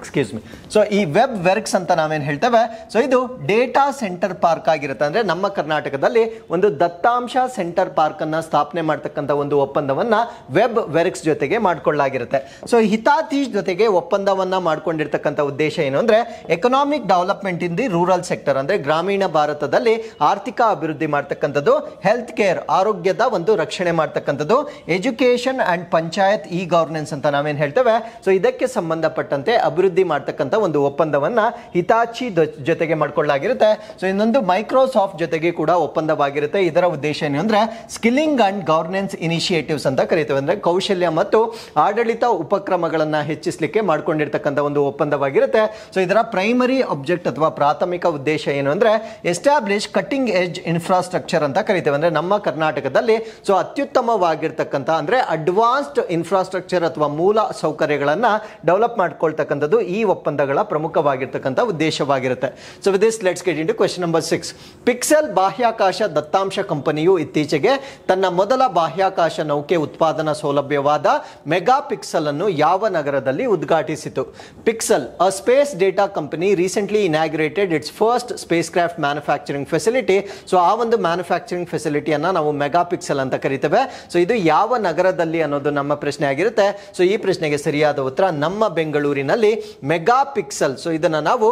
ಎಕ್ಸ್ಕ್ಯೂಸ್ ಮಿ. ಸೊ ಈ ವೆಬ್ ವರ್ಕ್ಸ್ ಅಂತ ನಾವೇನು ಹೇಳ್ತೇವೆ, ಸೊ ಇದು ಡೇಟಾ ಸೆಂಟರ್ ಪಾರ್ಕ್ ಆಗಿರುತ್ತೆ. ಅಂದ್ರೆ ನಮ್ಮ ಕರ್ನಾಟಕದಲ್ಲಿ ಒಂದು ದತ್ತಾಂಶ ಸೆಂಟರ್ ಪಾರ್ಕ್ ಅನ್ನ ಸ್ಥಾಪನೆ ಮಾಡ್ತಕ್ಕಂಥ ಒಂದು ಒಪ್ಪಂದವನ್ನ ವೆಬ್ ವರ್ಕ್ಸ್ ಜೊತೆಗೆ ಮಾಡ್ಕೊಳ್ಳಲಾಗಿರುತ್ತೆ. ಸೊ ಹಿತಾಚಿ ಜೊತೆಗೆ ಒಪ್ಪಂದವನ್ನ ಮಾಡ್ಕೊಂಡಿರ್ತಕ್ಕಂಥ ಉದ್ದೇಶ ಏನು ಅಂದ್ರೆ economic development in the rural sector, ಅಂದ್ರೆ ಗ್ರಾಮೀಣ ಭಾರತದಲ್ಲಿ ಆರ್ಥಿಕ ಅಭಿವೃದ್ಧಿ ಮಾಡ್ತಕ್ಕಂಥದ್ದು, ಹೆಲ್ತ್ ಕೇರ್ ಆರೋಗ್ಯದ ಒಂದು ರಕ್ಷಣೆ ಮಾಡ್ತಕ್ಕಂಥದ್ದು, education and panchayat E governance ಅಂತ ನಾವೇನು ಹೇಳ್ತೇವೆ. ಸೊ ಇದಕ್ಕೆ ಸಂಬಂಧಪಟ್ಟಂತೆ ಅಭಿವೃದ್ಧಿ ಮಾಡ್ತಕ್ಕಂಥ ಒಂದು ಒಪ್ಪಂದವನ್ನ ಹಿತಾಚಿ ಜೊತೆಗೆ ಮಾಡ್ಕೊಳ್ಳಲಾಗಿರುತ್ತೆ. ಸೊ ಇನ್ನೊಂದು ಮೈಕ್ರೋಸಾಫ್ಟ್ ಜೊತೆಗೆ ಕೂಡ ಒಪ್ಪಂದವಾಗಿರುತ್ತೆ. ಇದರ ಉದ್ದೇಶ ಏನು ಅಂದ್ರೆ ಸ್ಕಿಲ್ಲಿಂಗ್ ಅಂಡ್ ಗವರ್ನೆನ್ಸ್ ಇನಿಷಿಯೇಟಿವ್ಸ್ ಅಂತ ಕರೀತೇವೆ. ಅಂದ್ರೆ ಕೌಶಲ್ಯ ಮತ್ತು ಆಡಳಿತ ಉಪಕ್ರಮಗಳನ್ನ ಹೆಚ್ಚಿಸಲಿಕ್ಕೆ ಮಾಡ್ಕೊಂಡಿರ್ತಕ್ಕಂಥ ಒಂದು ಒಪ್ಪಂದವಾಗಿರುತ್ತೆ. ಸೊ ಇದರ ಪ್ರೈಮರಿ ಆಬ್ಜೆಕ್ಟ್ ಅಥವಾ ಪ್ರಾಥಮಿಕ ಉದ್ದೇಶ ಏನು ಅಂದ್ರೆ ಎಸ್ಟಾಬ್ಲಿಷ್ ಕಟ್ಟಿಂಗ್ ಎಜ್ ಇನ್ಫ್ರಾಸ್ಟ್ರಕ್ಚರ್ ಅಂತ ಕರೀತೇವೆ. ಅಂದ್ರೆ ನಮ್ಮ ಕರ್ನಾಟಕದಲ್ಲಿ ಸೊ ಅತ್ಯುತ್ತಮವಾಗಿರ್ತಕ್ಕಂಥ ಅಂದ್ರೆ ಅಡ್ವಾನ್ಸ್ಡ್ ಇನ್ಫ್ರಾಸ್ಟ್ರಕ್ಚರ್ ಅಥವಾ ಮೂಲ ಸೌಕರ್ಯಗಳನ್ನ ಡೆವಲಪ್ ಮಾಡ್ಕೊಳ್ತಕ್ಕಂಥದ್ದು ಈ ಒಪ್ಪಂದಗಳ ಪ್ರಮುಖವಾಗಿರ್ತಕ್ಕಂಥ ಉದ್ದೇಶವಾಗಿರುತ್ತೆ. So with this let's get into question number 6. Pixxel ಬಾಹ್ಯಾಕಾಶ ದತ್ತಾಂಶ ಕಂಪನಿಯು ಇತ್ತೀಚೆಗೆ ತನ್ನ ಮೊದಲ ಬಾಹ್ಯಾಕಾಶ ನೌಕೆ ಉತ್ಪಾದನಾ ಸೌಲಭ್ಯವಾದ ಮೆಗಾ ಪಿಕ್ಸೆಲ್ ಅನ್ನು ಯಾವ ನಗರದಲ್ಲಿ ಉದ್ಘಾಟಿಸಿತು? Pixxel, a space data company, recently inaugurated its first spacecraft manufacturing facility. So ಆ ಒಂದು ಮ್ಯಾನುಫ್ಯಾಕ್ಚರಿಂಗ್ ಫೆಸಿಲಿಟಿಯನ್ನ ನಾವು ಮೆಗಾ ಪಿಕ್ಸೆಲ್ ಅಂತ ಕರಿತೇವೆ. ಸೊ ಇದು ಯಾವ ನಗರದಲ್ಲಿ ಅನ್ನೋದು ನಮ್ಮ ಪ್ರಶ್ನೆ ಆಗಿರುತ್ತೆ. ಸೊ ಈ ಪ್ರಶ್ನೆಗೆ ಸರಿಯಾದ ಉತ್ತರ ನಮ್ಮ ಬೆಂಗಳೂರಿನಲ್ಲಿ ಮೆಗಾ ಪಿಕ್ಸೆಲ್. ಸೊ ಇದನ್ನ ನಾವು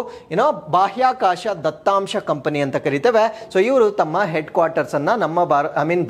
ಬಾಹ್ಯಾಕಾಶ ದತ್ತಾಂಶ ಕಂಪನಿ ಅಂತ ಕರಿತೇವೆ. ಸೊ ಇವರು ತಮ್ಮ ಹೆಡ್ ಕ್ವಾರ್ಟರ್ಸ್ ಅನ್ನ ನಮ್ಮ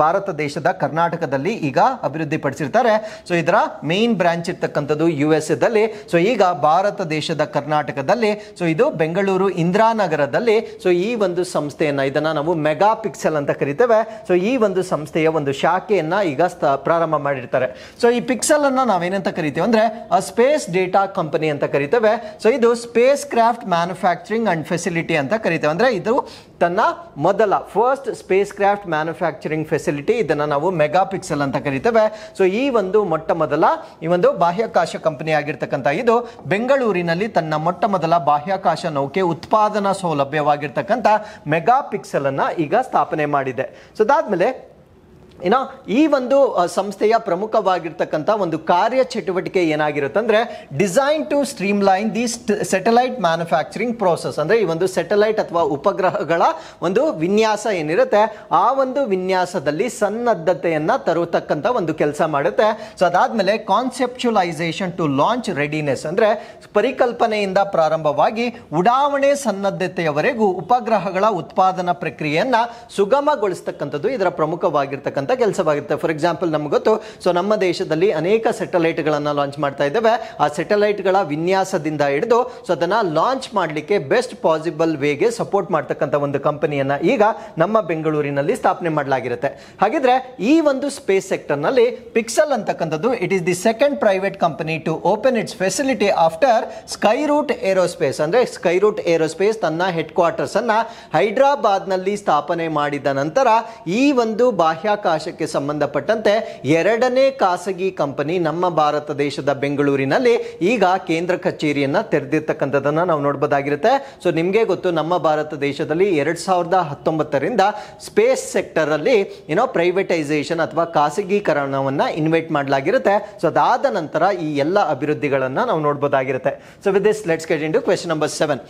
ಭಾರತ ದೇಶದ ಕರ್ನಾಟಕದಲ್ಲಿ ಈಗ ಅಭಿವೃದ್ಧಿ ಪಡಿಸಿರ್ತಾರೆ. ಸೊ ಇದರ ಮೇನ್ ಬ್ರಾಂಚ್ ಇರ್ತಕ್ಕಂಥದ್ದು US ದಲ್ಲಿ. ಸೊ ಈಗ ಭಾರತ ದೇಶದ ಕರ್ನಾಟಕದಲ್ಲಿ ಸೊ ಇದು ಬೆಂಗಳೂರು ಇಂದಿರಾನಗರದಲ್ಲಿ ಸೊ ಈ ಒಂದು ಸಂಸ್ಥೆಯನ್ನ ಇದನ್ನ ನಾವು ಮೆಗಾ ಪಿಕ್ಸೆಲ್ ಅಂತ ಕರಿತೇವೆ. ಸೊ ಈ ಒಂದು ಸಂಸ್ಥೆಯ ಒಂದು ಶಾಖೆಯನ್ನ ಈಗ ಪ್ರಾರಂಭ ಮಾಡಿರ್ತಾರೆ. ಸೊ ಈ ಪಿಕ್ಸೆಲ್ ಅನ್ನ ನಾವೇನಂತ ಕರಿತೇವೆ ಅಂದ್ರೆ ಸ್ಪೇಸ್ ಡೇಟಾ ಕಂಪನಿ ಅಂತ ಕರಿತೇವೆ. ಸೊ ಇದು space craft manufacturing and facility ಅಂತ ಕರಿತೇವೆ. ಅಂದ್ರೆ ಇದು ತನ್ನ ಮೊದಲ first spacecraft manufacturing facility, ಇದನ್ನ ನಾವು ಮೆಗಾ ಪಿಕ್ಸೆಲ್ ಅಂತ ಕರಿತೇವೆ. ಸೊ ಈ ಒಂದು ಮೊಟ್ಟ ಮೊದಲ ಈ ಒಂದು ಬಾಹ್ಯಾಕಾಶ ಕಂಪನಿ ಆಗಿರ್ತಕ್ಕಂಥ ಇದು ಬೆಂಗಳೂರಿನಲ್ಲಿ ತನ್ನ ಮೊಟ್ಟ ಮೊದಲ ಬಾಹ್ಯಾಕಾಶ ನೌಕೆ ಉತ್ಪಾದನಾ ಸೌಲಭ್ಯವಾಗಿರ್ತಕ್ಕಂಥ ಮೆಗಾ ಪಿಕ್ಸೆಲ್ ಅನ್ನ ಈಗ ಸ್ಥಾಪನೆ ಮಾಡಿದೆ. ಸೊ ಅದಾದ್ಮೇಲೆ ಈ ಒಂದು ಸಂಸ್ಥೆಯ ಪ್ರಮುಖವಾಗಿರ್ತಕ್ಕಂಥ ಒಂದು ಕಾರ್ಯ ಚಟುವಟಿಕೆ ಏನಾಗಿರುತ್ತೆ ಅಂದ್ರೆ design to streamline the satellite manufacturing process. ಅಂದ್ರೆ ಈ ಒಂದು ಸ್ಯಾಟಲೈಟ್ ಅಥವಾ ಉಪಗ್ರಹಗಳ ಒಂದು ವಿನ್ಯಾಸ ಏನಿರುತ್ತೆ ಆ ಒಂದು ವಿನ್ಯಾಸದಲ್ಲಿ ಸನ್ನದ್ಧತೆಯನ್ನ ತರತಕ್ಕಂಥ ಒಂದು ಕೆಲಸ ಮಾಡುತ್ತೆ. ಸೊ ಅದಾದ್ಮೇಲೆ ಕಾನ್ಸೆಪ್ಚುಲೈಸೇಷನ್ ಟು ಲಾಂಚ್ ರೆಡಿನೆಸ್, ಅಂದ್ರೆ ಪರಿಕಲ್ಪನೆಯಿಂದ ಪ್ರಾರಂಭವಾಗಿ ಉಡಾವಣೆ ಸನ್ನದ್ಧತೆಯವರೆಗೂ ಉಪಗ್ರಹಗಳ ಉತ್ಪಾದನಾ ಪ್ರಕ್ರಿಯೆಯನ್ನ ಸುಗಮಗೊಳಿಸ್ತಕ್ಕಂಥದ್ದು ಇದರ ಪ್ರಮುಖವಾಗಿರ್ತಕ್ಕಂಥ ಕೆಲಸವಾಗುತ್ತೆ. ಫಾರ್ ಎಕ್ಸಾಂಪಲ್ ನಮ್ಗೆ ಗೊತ್ತು, ಸೊ ನಮ್ಮ ದೇಶದಲ್ಲಿ ಅನೇಕ ಸ್ಯಾಟಲೈಟ್ ಗಳನ್ನ ಲಾಂಚ್ ಮಾಡ್ತಾ ಇದ್ದೇವೆ. ಆ ಸ್ಯಾಟಲೈಟ್ ಗಳ ವಿನ್ಯಾಸದಿಂದ ಹಿಡಿದು ಸೊ ಅದನ್ನ ಲಾಂಚ್ ಮಾಡಲಿಕ್ಕೆ ಬೆಸ್ಟ್ ಪಾಸಿಬಲ್ ವೇಗೆ ಸಪೋರ್ಟ್ ಮಾಡ್ತಕ್ಕಂಥ ಒಂದು ಕಂಪನಿಯನ್ನ ಈಗ ನಮ್ಮ ಬೆಂಗಳೂರಿನಲ್ಲಿ ಸ್ಥಾಪನೆ ಮಾಡಲಾಗಿರುತ್ತೆ. ಹಾಗಿದ್ರೆ ಈ ಒಂದು ಸ್ಪೇಸ್ ಸೆಕ್ಟರ್ ನಲ್ಲಿ ಪಿಕ್ಸೆಲ್ ಅಂತಕ್ಕಂಥದ್ದು it is the second private company to open its facility after Skyroot Aerospace. ಅಂದ್ರೆ ಸ್ಕೈರೂಟ್ ಏರೋಸ್ಪೇಸ್ ತನ್ನ ಹೆಡ್ ಕ್ವಾರ್ಟರ್ಸ್ ಅನ್ನ ಹೈದರಾಬಾದ್ ನಲ್ಲಿ ಸ್ಥಾಪನೆ ಮಾಡಿದ ನಂತರ ಈ ಒಂದು ಬಾಹ್ಯಾಕಾಶ ಸಂಬಂಧಪಟ್ಟಂತೆ ಎರಡನೇ ಖಾಸಗಿ ಕಂಪನಿ ನಮ್ಮ ಭಾರತ ದೇಶದ ಬೆಂಗಳೂರಿನಲ್ಲಿ ಈಗ ಕೇಂದ್ರ ಕಚೇರಿಯನ್ನ ತೆರೆದಿರ್ತಕ್ಕಂಥದನ್ನ ನಾವು ನೋಡಬಹುದಾಗಿರುತ್ತೆ. ಸೊ ನಿಮ್ಗೆ ಗೊತ್ತು, ನಮ್ಮ ಭಾರತ ದೇಶದಲ್ಲಿ 2019ರಿಂದ ಸ್ಪೇಸ್ ಸೆಕ್ಟರ್ ಅಲ್ಲಿ ಪ್ರೈವೇಟೈಸೇಷನ್ ಅಥವಾ ಖಾಸಗೀಕರಣವನ್ನ ಇನ್ವೈಟ್ ಮಾಡಲಾಗಿರುತ್ತೆ. ಸೊ ಅದಾದ ನಂತರ ಈ ಎಲ್ಲ ಅಭಿವೃದ್ಧಿಗಳನ್ನ ನಾವು ನೋಡಬಹುದಾಗಿರುತ್ತೆ. So with this let's get into question number 7.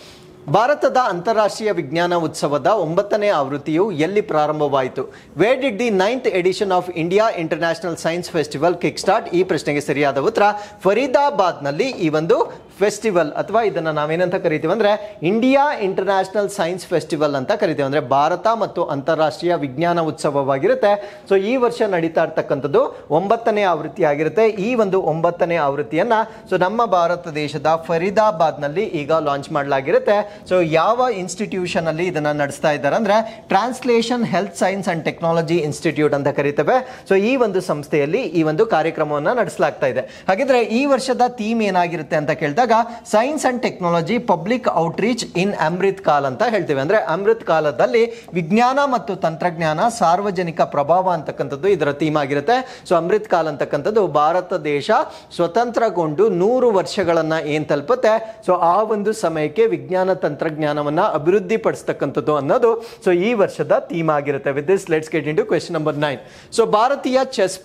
ಭಾರತದ ಅಂತಾರಾಷ್ಟ್ರೀಯ ವಿಜ್ಞಾನ ಉತ್ಸವದ 9ನೇ ಆವೃತ್ತಿಯು ಎಲ್ಲಿ ಪ್ರಾರಂಭವಾಯಿತು? Where did the 9th edition of India international science festival kick start? ಈ ಪ್ರಶ್ನೆಗೆ ಸರಿಯಾದ ಉತ್ತರ ಫರೀದಾಬಾದ್ ನಲ್ಲಿ ಈ ಒಂದು ಫೆಸ್ಟಿವಲ್ ಅಥವಾ ಇದನ್ನ ನಾವೇನಂತ ಕರಿತೀವಿ ಅಂದ್ರೆ ಇಂಡಿಯಾ ಇಂಟರ್ನ್ಯಾಷನಲ್ ಸೈನ್ಸ್ ಫೆಸ್ಟಿವಲ್ ಅಂತ ಕರಿತೀವಿ. ಅಂದ್ರೆ ಭಾರತ ಮತ್ತು ಅಂತಾರಾಷ್ಟ್ರೀಯ ವಿಜ್ಞಾನ ಉತ್ಸವವಾಗಿರುತ್ತೆ. ಸೊ ಈ ವರ್ಷ ನಡೀತಾ ಇರ್ತಕ್ಕಂಥದ್ದು 9ನೇ ಆವೃತ್ತಿ ಆಗಿರುತ್ತೆ. ಈ ಒಂದು 9ನೇ ಆವೃತ್ತಿಯನ್ನ ಸೊ ನಮ್ಮ ಭಾರತ ದೇಶದ ಫರೀದಾಬಾದ್ ನಲ್ಲಿ ಈಗ ಲಾಂಚ್ ಮಾಡಲಾಗಿರುತ್ತೆ. ಸೊ ಯಾವ ಇನ್ಸ್ಟಿಟ್ಯೂಷನ್ ಅಲ್ಲಿ ಇದನ್ನ ನಡೆಸ್ತಾ ಇದ್ದಾರೆ ಅಂದ್ರೆ translation health science and technology institute ಅಂತ ಕರಿತೇವೆ. ಸೊ ಈ ಒಂದು ಸಂಸ್ಥೆಯಲ್ಲಿ ಈ ಒಂದು ಕಾರ್ಯಕ್ರಮವನ್ನ ನಡೆಸಲಾಗ್ತಾ ಇದೆ. ಹಾಗಿದ್ರೆ ಈ ವರ್ಷದ ಥೀಮ್ ಏನಾಗಿರುತ್ತೆ ಅಂತ ಕೇಳಿದಾಗ science and technology public outreach in Amrit Kaal ಅಂತ ಹೇಳ್ತೇವೆ. ಅಂದ್ರೆ ಅಮೃತ್ ಕಾಲದಲ್ಲಿ ವಿಜ್ಞಾನ ಮತ್ತು ತಂತ್ರಜ್ಞಾನ ಸಾರ್ವಜನಿಕ ಪ್ರಭಾವ ಅಂತಕ್ಕಂಥದ್ದು ಇದರ ಥೀಮ್ ಆಗಿರುತ್ತೆ. ಸೊ ಅಮೃತ್ ಕಾಲ್ ಅಂತಕ್ಕಂಥದ್ದು ಭಾರತ ದೇಶ ಸ್ವತಂತ್ರಗೊಂಡು 100 ವರ್ಷಗಳನ್ನ ಏನ್ ತಲುಪುತ್ತೆ, ಸೊ ಆ ಒಂದು ಸಮಯಕ್ಕೆ ವಿಜ್ಞಾನ ತಂತ್ರಜ್ಞಾನವನ್ನ ಅಭಿವೃದ್ಧಿ ಪಡಿಸ್ತಕ್ಕಂಥದ್ದು ಅನ್ನೋದು ಸೊ ಈ ವರ್ಷದ ಥೀಮ್ ಆಗಿರುತ್ತೆ. With this let's get into question number 9. So ಭಾರತೀಯ ಚೆಸ್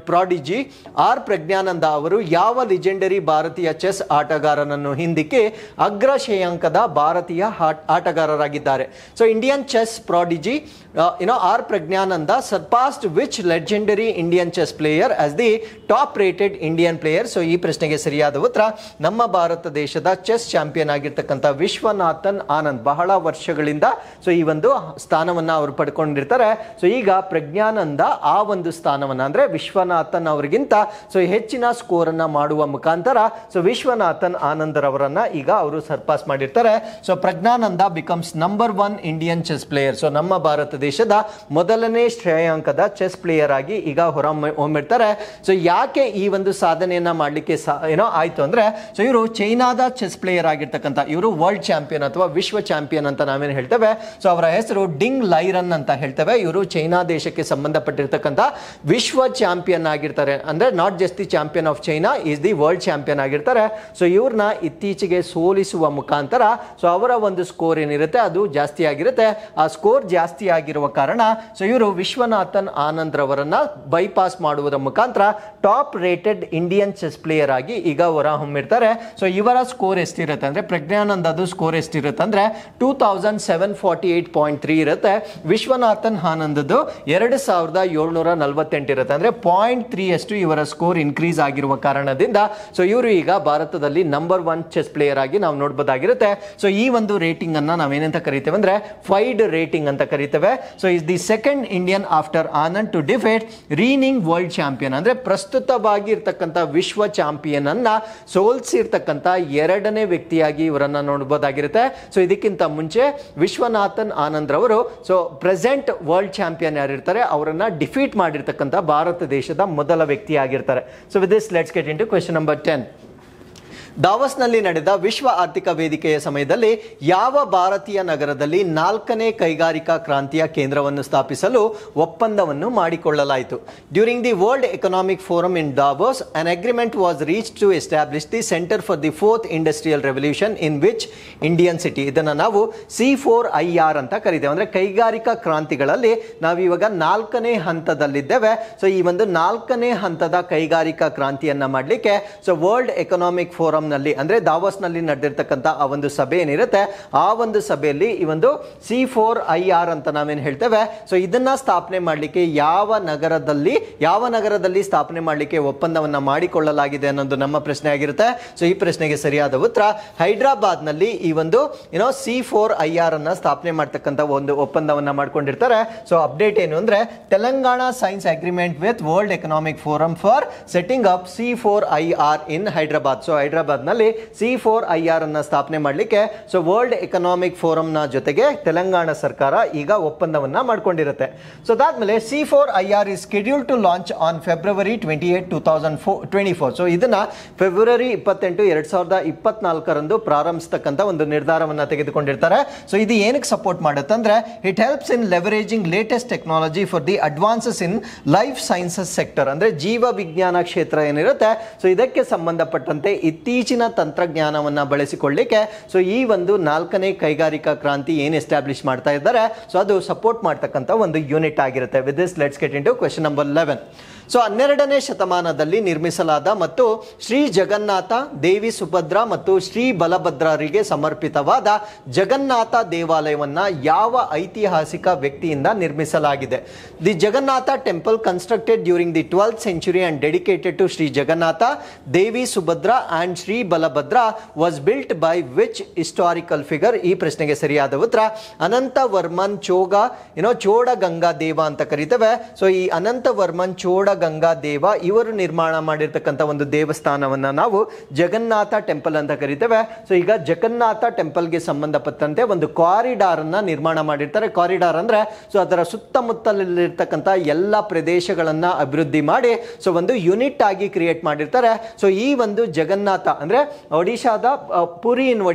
ಪ್ರಾಡಿಜಿ ಆರ್ ಪ್ರಜ್ಞಾನಂದ ಅವರು ಯಾವ ಲೆಜೆಂಡರಿ ಭಾರತೀಯ ಚೆಸ್ ಆಟಗಾರನನ್ನು ಹಿಂದಿಕ್ಕಿ ಅಗ್ರ ಶ್ರೇಯಾಂಕದ ಭಾರತೀಯ ಆಟಗಾರರಾಗಿದ್ದಾರೆ? So Indian chess prodigy R Praggnanandhaa surpassed which legendary Indian chess player as the top rated Indian player? So ಈ ಪ್ರಶ್ನೆಗೆ ಸರಿಯಾದ ಉತ್ತರ ನಮ್ಮ ಭಾರತ ದೇಶದ ಚೆಸ್ ಚಾಂಪಿಯನ್ ಆಗಿರ್ತಕ್ಕಂಥ ವಿಶ್ವನಾಥನ್ ಆನಂದ್. ಬಹಳ ವರ್ಷಗಳಿಂದ ಸೊ ಈ ಒಂದು ಸ್ಥಾನವನ್ನ ಅವರು ಪಡ್ಕೊಂಡಿರ್ತಾರೆ. ಸೊ ಈಗ ಪ್ರಜ್ಞಾನಂದ ಆ ಒಂದು ಸ್ಥಾನವನ್ನ ಅಂದ್ರೆ ವಿಶ್ವನಾಥನ್ ಅವರಿಗಿಂತ ಸೊ ಹೆಚ್ಚಿನ ಸ್ಕೋರ್ ಅನ್ನ ಮಾಡುವ ಮುಖಾಂತರ ಸೊ ವಿಶ್ವನಾಥನ್ ಆನಂದ್ ರವರನ್ನ ಈಗ ಅವರು ಸರ್ಪಾಸ್ ಮಾಡಿರ್ತಾರೆ. So Praggnanandhaa becomes number 1 Indian chess player. So ನಮ್ಮ ಭಾರತ ದೇಶದ ಮೊದಲನೇ ಶ್ರೇಯಾಂಕದ ಚೆಸ್ ಪ್ಲೇಯರ್ ಆಗಿ ಈಗ ಹೊರಹೊಮ್ಮಿರ್ತಾರೆ. ಸೊ ಯಾಕೆ ಈ ಒಂದು ಸಾಧನೆಯನ್ನ ಮಾಡ್ಲಿಕ್ಕೆ ಆಯ್ತು ಅಂದ್ರೆ ಸೊ ಇವರು ಚೈನಾದ ಚೆಸ್ ಪ್ಲೇಯರ್ ಆಗಿರ್ತಕ್ಕಂಥ ಇವರು ವರ್ಲ್ಡ್ ಚಾಂಪಿಯನ್ ಅಥವಾ ವಿಶ್ವ ಚಾಂಪಿಯನ್ ಅಂತ ನಾವೇನು ಹೇಳ್ತೇವೆ. ಸೊ ಅವರ ಹೆಸರು ಡಿಂಗ್ ಲೈರನ್ ಅಂತ ಹೇಳ್ತೇವೆ. ಇವರು ಚೈನಾ ದೇಶಕ್ಕೆ ಸಂಬಂಧಪಟ್ಟಿರ್ತಕ್ಕಂಥ ವಿಶ್ವ ಚಾಂಪಿಯನ್ ಆಗಿರ್ತಾರೆ. ಅಂದ್ರೆ not just the champion of China, is the world champion ಆಗಿರ್ತಾರೆ. ಸೊ ಇವ್ರನ್ನ ಇತ್ತೀಚೆಗೆ ಸೋಲಿಸುವ ಮುಖಾಂತರ ಸೊ ಅವರ ಒಂದು ಸ್ಕೋರ್ ಏನಿರುತ್ತೆ ಅದು ಜಾಸ್ತಿ ಆಗಿರುತ್ತೆ. ಆ ಸ್ಕೋರ್ ಜಾಸ್ತಿ ಆಗಿರುವ ಕಾರಣ ಸೊ ಇವರು ವಿಶ್ವನಾಥನ್ ಆನಂದ್ ರವರನ್ನ ಬೈಪಾಸ್ ಮಾಡುವುದರ ಮುಖಾಂತರ top rated Indian chess player ಆಗಿ ಈಗ ಹೊರಹೊಮ್ಮಿರ್ತಾರೆ. ಸೊ ಇವರ ಸ್ಕೋರ್ ಎಷ್ಟಿರುತ್ತೆ ಅಂದ್ರೆ ಪ್ರಜ್ಞಾನಂದದು ಸ್ಕೋರ್ ಎಷ್ಟಿರುತ್ತೆ ಅಂದ್ರೆ 2748.3 ಇರುತ್ತೆ. ವಿಶ್ವನಾಥನ್ ಆನಂದದ್ದು 2748 ಇರುತ್ತೆ. ಅಂದ್ರೆ 0.3 ಅಷ್ಟು ಇವರ ಸ್ಕೋರ್ ಇನ್ಕ್ರೀಸ್ ಆಗಿರುವ ಕಾರಣದಿಂದ ಸೊ ಇವರು ಈಗ ಭಾರತದಲ್ಲಿ ನಂಬರ್ 1 ಚೆಸ್ ಪ್ಲೇಯರ್ ಆಗಿ ನಾವು ನೋಡಬಹುದಾಗಿರುತ್ತೆ. ಸೊ ಈ ಒಂದು ರೇಟಿಂಗ್ ಅನ್ನ ನಾವೇನಂತ ಕರಿತೇವೆ ಅಂದ್ರೆ ಫೈಡ್ ರೇಟಿಂಗ್ ಅಂತ ಕರಿತೇವೆ. So is the second Indian after Anand to defeat reigning world champion. ಅಂದ್ರೆ ಪ್ರಸ್ತುತವಾಗಿ ಇರ್ತಕ್ಕಂಥ ವಿಶ್ವ ಚಾಂಪಿಯನ್ ಅನ್ನ ಸೋಲ್ಸಿರ್ತಕ್ಕಂಥ ಎರಡನೇ ವ್ಯಕ್ತಿಯಾಗಿ ಇವರನ್ನ ನೋಡಬಹುದಾಗಿರುತ್ತೆ. ಸೊ ಇದಕ್ಕಿಂತ ಮುಂಚೆ ವಿಶ್ವನಾಥನ್ ಆನಂದ್ ರವರು ಸೊ ಪ್ರೆಸೆಂಟ್ ವರ್ಲ್ಡ್ ಚಾಂಪಿಯನ್ ಯಾರಿರ್ತಾರೆ ಅವರನ್ನ ಡಿಫೀಟ್ ಮಾಡಿರ್ತಕ್ಕಂಥ ಭಾರತ ದೇಶದ ಮೊದಲ ವ್ಯಕ್ತಿ ಆಗಿರ್ತಾರೆ. So with this let's get into question number 10. ದಾವಸ್ನಲ್ಲಿ ನಡೆದ ವಿಶ್ವ ಆರ್ಥಿಕ ವೇದಿಕೆಯ ಸಮಯದಲ್ಲಿ ಯಾವ ಭಾರತೀಯ ನಗರದಲ್ಲಿ 4ನೇ ಕೈಗಾರಿಕಾ ಕ್ರಾಂತಿಯ ಕೇಂದ್ರವನ್ನು ಸ್ಥಾಪಿಸಲು ಒಪ್ಪಂದವನ್ನು ಮಾಡಿಕೊಳ್ಳಲಾಯಿತು? During the world economic forum in Davos an agreement was reach to establish the centre for the 4th industrial revolution in which Indian city. ಇದನ್ನು ನಾವು C4IR ಅಂತ ಕರೀತೇವೆ. ಅಂದ್ರೆ ಕೈಗಾರಿಕಾ ಕ್ರಾಂತಿಗಳಲ್ಲಿ ನಾವು ಇವಾಗ 4ನೇ ಹಂತದಲ್ಲಿದ್ದೇವೆ. ಸೊ ಈ ಒಂದು 4ನೇ ಹಂತದ ಕೈಗಾರಿಕಾ ಕ್ರಾಂತಿಯನ್ನ ಮಾಡಲಿಕ್ಕೆ ಸೊ ವರ್ಲ್ಡ್ ಎಕನಾಮಿಕ್ ಫೋರಂ ನಲ್ಲಿ ಅಂದ್ರೆ ದಾವೋಸ್ ನಲ್ಲಿ ನಡೆದಿರ್ತಕ್ಕಂಥ ಆ ಒಂದು ಸಭೆ ಏನಿರುತ್ತೆ ಆ ಒಂದು ಸಭೆಯಲ್ಲಿ ಈ ಒಂದು C4IR ಅಂತ ನಾವೇನು ಹೇಳ್ತೇವೆ ಸೊ ಇದನ್ನ ಸ್ಥಾಪನೆ ಮಾಡಲಿಕ್ಕೆ ಯಾವ ನಗರದಲ್ಲಿ ಸ್ಥಾಪನೆ ಮಾಡಲಿಕ್ಕೆ ಒಪ್ಪಂದವನ್ನ ಮಾಡಿಕೊಳ್ಳಲಾಗಿದೆ ಅನ್ನೋದು ನಮ್ಮ ಪ್ರಶ್ನೆ ಆಗಿರುತ್ತೆ. ಸೊ ಈ ಪ್ರಶ್ನೆಗೆ ಸರಿಯಾದ ಉತ್ತರ ಹೈದರಾಬಾದ್ ನಲ್ಲಿ ಈ ಒಂದು C4IR ಅನ್ನ ಸ್ಥಾಪನೆ ಮಾಡ್ತಕ್ಕಂಥ ಒಂದು ಒಪ್ಪಂದವನ್ನ ಮಾಡ್ಕೊಂಡಿರ್ತಾರೆ. ಸೊ ಅಪ್ಡೇಟ್ ಏನು ಅಂದ್ರೆ Telangana science agreement with world economic forum for setting up C4IR in Hyderabad. So Hyderabad ನಲ್ಲಿ C4IR ಅನ್ನ ಸ್ಥಾಪನೆ ಮಾಡಲಿಕ್ಕೆ ಸೊ ವರ್ಲ್ಡ್ ಎಕನಾಮಿಕ್ ಫೋರಂ ನ ಜೊತೆಗೆ ತೆಲಂಗಾಣ ಸರ್ಕಾರ ಈಗ ಒಪ್ಪಂದವನ್ನ ಮಾಡ್ಕೊಂಡಿರುತ್ತೆ. ಸೊ ಅದಾದ್ಮೇಲೆ C4IR is scheduled to launch on February 28, 2024. So ಇದನ್ನ ಫೆಬ್ರವರಿ 28, 2024 ಪ್ರಾರಂಭಿಸತಕ್ಕಂಥ ಒಂದು ನಿರ್ಧಾರವನ್ನ ತೆಗೆದುಕೊಂಡಿರ್ತಾರೆ. ಸೊ ಇದು ಏನಕ್ಕೆ ಸಪೋರ್ಟ್ ಮಾಡುತ್ತೆ ಅಂದ್ರೆ it helps in leveraging latest technology for the advances in life sciences sector. ಅಂದ್ರೆ ಜೀವ ವಿಜ್ಞಾನ ಕ್ಷೇತ್ರ ಏನಿರುತ್ತೆ ಸೊ ಇದಕ್ಕೆ ಸಂಬಂಧಪಟ್ಟಂತೆ ಇತ್ತೀಚಿನ ತಂತ್ರಜ್ಞಾನವನ್ನ ಬಳಸಿಕೊಳ್ಳಿಕ್ಕೆ ಸೊ ಈ ಒಂದು 4ನೇ ಕೈಗಾರಿಕಾ ಕ್ರಾಂತಿ ಏನು ಎಸ್ಟಾಬ್ಲಿಷ್ ಮಾಡ್ತಾ ಇದ್ದಾರೆ ಸೊ ಅದು ಸಪೋರ್ಟ್ ಮಾಡ್ತಕ್ಕಂಥ ಒಂದು ಯೂನಿಟ್ ಆಗಿರುತ್ತೆ. With this let's get into question number 11. So 12ನೇ ಶತಮಾನದಲ್ಲಿ ನಿರ್ಮಿಸಲಾದ ಮತ್ತು ಶ್ರೀ ಜಗನ್ನಾಥ, ದೇವಿ ಸುಭದ್ರಾ ಮತ್ತು ಶ್ರೀ ಬಲಭದ್ರರಿಗೆ ಸಮರ್ಪಿತವಾದ ಜಗನ್ನಾಥ ದೇವಾಲಯವನ್ನ ಯಾವ ಐತಿಹಾಸಿಕ ವ್ಯಕ್ತಿಯಿಂದ ನಿರ್ಮಿಸಲಾಗಿದೆ? The Jagannath temple constructed during the 12th century and dedicated to Sri Jagannatha, Devi Subhadra and Sri Balabhadra was built by which historical figure? ಈ ಪ್ರಶ್ನೆಗೆ ಸರಿಯಾದ ಉತ್ತರ ಅನಂತವರ್ಮನ್ ಚೋಡ ಗಂಗಾ ದೇವ ಅಂತ ಕರೀತೇವೆ. ಸೊ ಈ ಅನಂತವರ್ಮನ್ ಚೋಡ ಗಂಗಾ ದೇವ ಇವರು ನಿರ್ಮಾಣ ಮಾಡಿರ್ತಕ್ಕಂಥ ಒಂದು ದೇವಸ್ಥಾನವನ್ನ ನಾವು ಜಗನ್ನಾಥ ಟೆಂಪಲ್ ಅಂತ ಕರೀತೇವೆ. ಸೊ ಈಗ ಜಗನ್ನಾಥ ಟೆಂಪಲ್ಗೆ ಸಂಬಂಧಪಟ್ಟಂತೆ ಒಂದು ಕಾರಿಡಾರ್ ಅನ್ನ ನಿರ್ಮಾಣ ಮಾಡಿರ್ತಾರೆ. ಕಾರಿಡಾರ್ ಅಂದ್ರೆ ಸೊ ಅದರ ಸುತ್ತಮುತ್ತಲಿರ್ತಕ್ಕಂಥ ಎಲ್ಲ ಪ್ರದೇಶಗಳನ್ನ ಅಭಿವೃದ್ಧಿ ಮಾಡಿ ಸೊ ಒಂದು ಯೂನಿಟ್ ಆಗಿ ಕ್ರಿಯೇಟ್ ಮಾಡಿರ್ತಾರೆ. ಸೊ ಈ ಒಂದು ಜಗನ್ನಾಥ ಅಂದ್ರೆ ಒಡಿಶಾದ